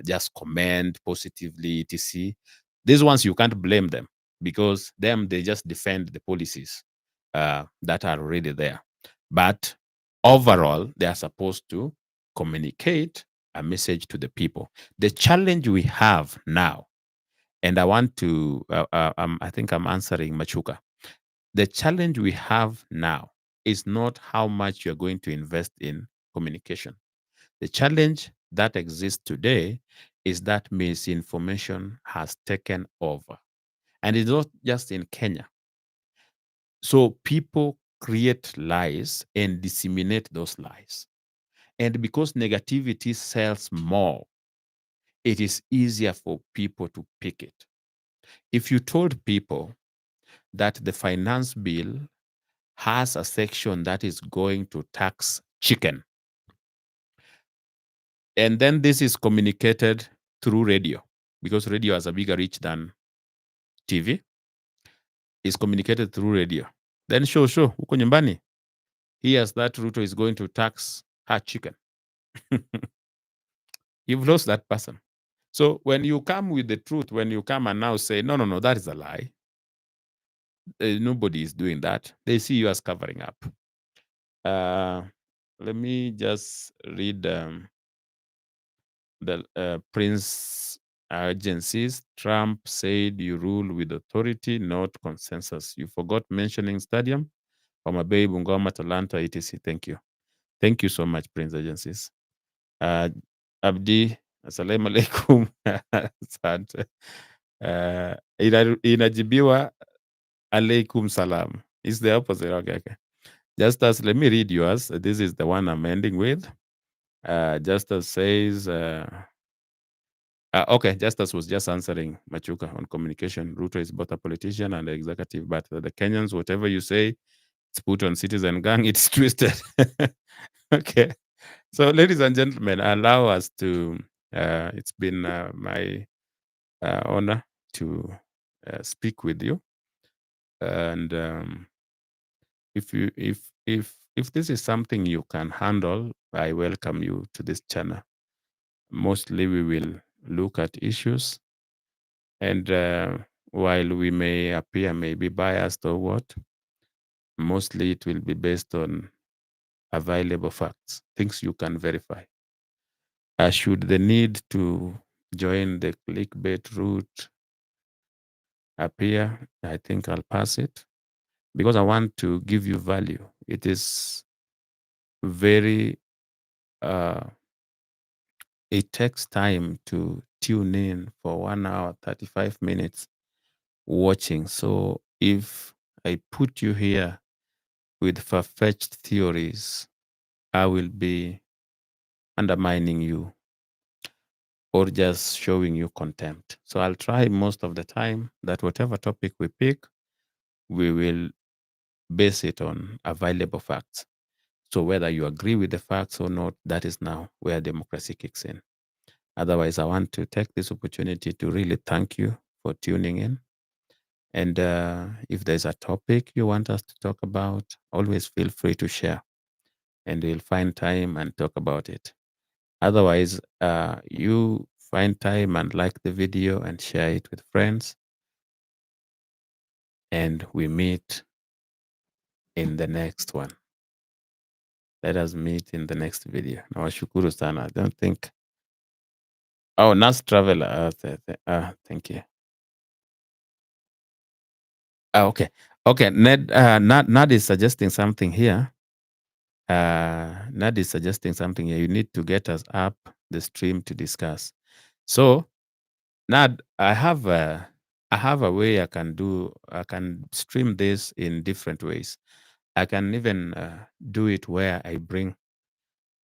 just comment positively, etc. These ones, you can't blame them because they just defend the policies that are already there. But overall, they are supposed to communicate a message to the people. The challenge we have now, and I want to, I think I'm answering Machuka. The challenge we have now is not how much you're going to invest in communication. The challenge that exists today is that misinformation has taken over. And it's not just in Kenya. So people create lies and disseminate those lies. And because negativity sells more, it is easier for people to pick it. If you told people that the finance bill has a section that is going to tax chicken, and then this is communicated through radio, because radio has a bigger reach than TV, is communicated through radio. Then show, huko nyumbani, here's that Ruto is going to tax her chicken. You've lost that person. So when you come with the truth, when you come and now say, no, that is a lie, nobody is doing that. They see you as covering up. Let me just read the Prince agencies. Trump said you rule with authority, not consensus. You forgot mentioning stadium. Homa Bay, Bungoma, Talanta, etc. Thank you. Thank you so much, Prince agencies. Abdi, assalamu alaikum. Asante. Inajibiwa alaikum salam. It's the opposite. Okay. Just as, let me read yours. This is the one I'm ending with. Justice says, okay, Justice was just answering Machuka on communication. Ruto is both a politician and an executive, but the Kenyans, whatever you say, it's put on Citizen Gang, it's twisted. Okay. So, ladies and gentlemen, allow us to, it's been my honor to speak with you. And if this is something you can handle, I welcome you to this channel. Mostly we will look at issues, and while we may appear maybe biased or what, mostly it will be based on available facts, things you can verify. Should the need to join the clickbait route appear, I think I'll pass it because I want to give you value. It is very, it takes time to tune in for 1 hour, 35 minutes watching. So if I put you here with far-fetched theories, I will be undermining you or just showing you contempt. So I'll try most of the time that whatever topic we pick, we will base it on available facts. So whether you agree with the facts or not, that is now where democracy kicks in. Otherwise, I want to take this opportunity to really thank you for tuning in. And if there's a topic you want us to talk about, always feel free to share, and we'll find time and talk about it. Otherwise, you find time and like the video and share it with friends, and we meet in the next one. Let us meet in the next video. Nawashukuru sana. I don't think. Oh, Nas Traveler. Thank you. Okay. Okay. Ned is suggesting something here. Nad is suggesting something here. You need to get us up the stream to discuss. So, Nad, I have a way I can stream this in different ways. I can even do it where I bring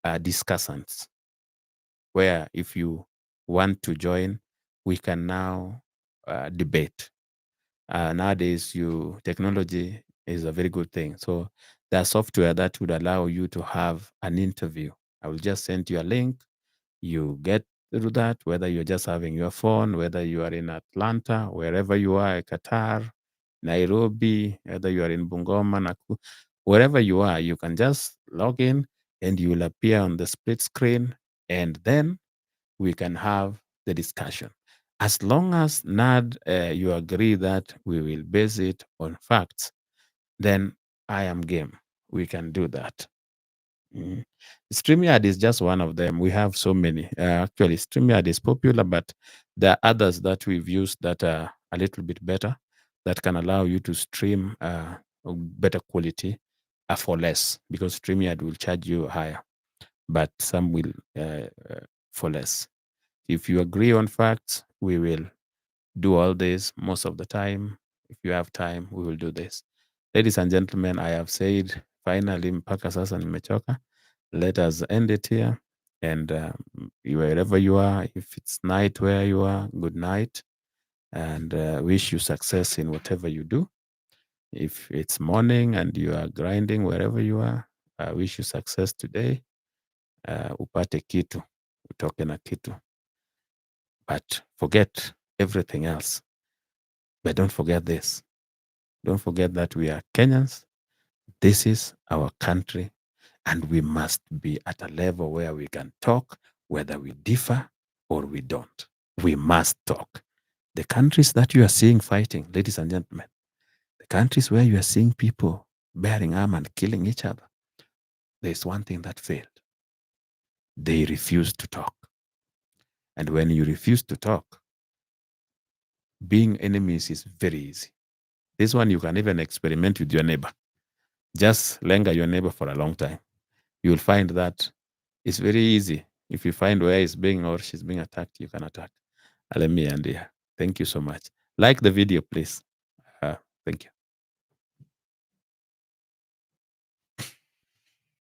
discussants, where if you want to join, we can now debate. Nowadays, technology is a very good thing. So there's software that would allow you to have an interview. I will just send you a link. You get through that, whether you're just having your phone, whether you are in Atlanta, wherever you are, Qatar, Nairobi, whether you are in Bungoma, wherever you are, you can just log in and you will appear on the split screen, and then we can have the discussion. As long as Nad, you agree that we will base it on facts, then I am game. We can do that. Mm. StreamYard is just one of them. We have so many. Actually, StreamYard is popular, but there are others that we've used that are a little bit better, that can allow you to stream better quality for less, because StreamYard will charge you higher, but some will for less. If you agree on facts, we will do all this most of the time. If you have time, we will do this. Ladies and gentlemen, I have said finally, mpaka sasa nimechoka. Let us end it here. And wherever you are, if it's night where you are, good night. And wish you success in whatever you do. If it's morning and you are grinding wherever you are, I wish you success today. Upate kitu, utoke na kitu. But forget everything else. But don't forget this. Don't forget that we are Kenyans. This is our country, and we must be at a level where we can talk, whether we differ or we don't. We must talk. The countries that you are seeing fighting, ladies and gentlemen, the countries where you are seeing people bearing arm and killing each other, there's one thing that failed. They refuse to talk. And when you refuse to talk, being enemies is very easy. This one you can even experiment with your neighbor. Just linger your neighbor for a long time. You will find that it's very easy. If you find where he's being or she's being attacked, you can attack. Let me end here. Thank you so much. Like the video, please. Thank you.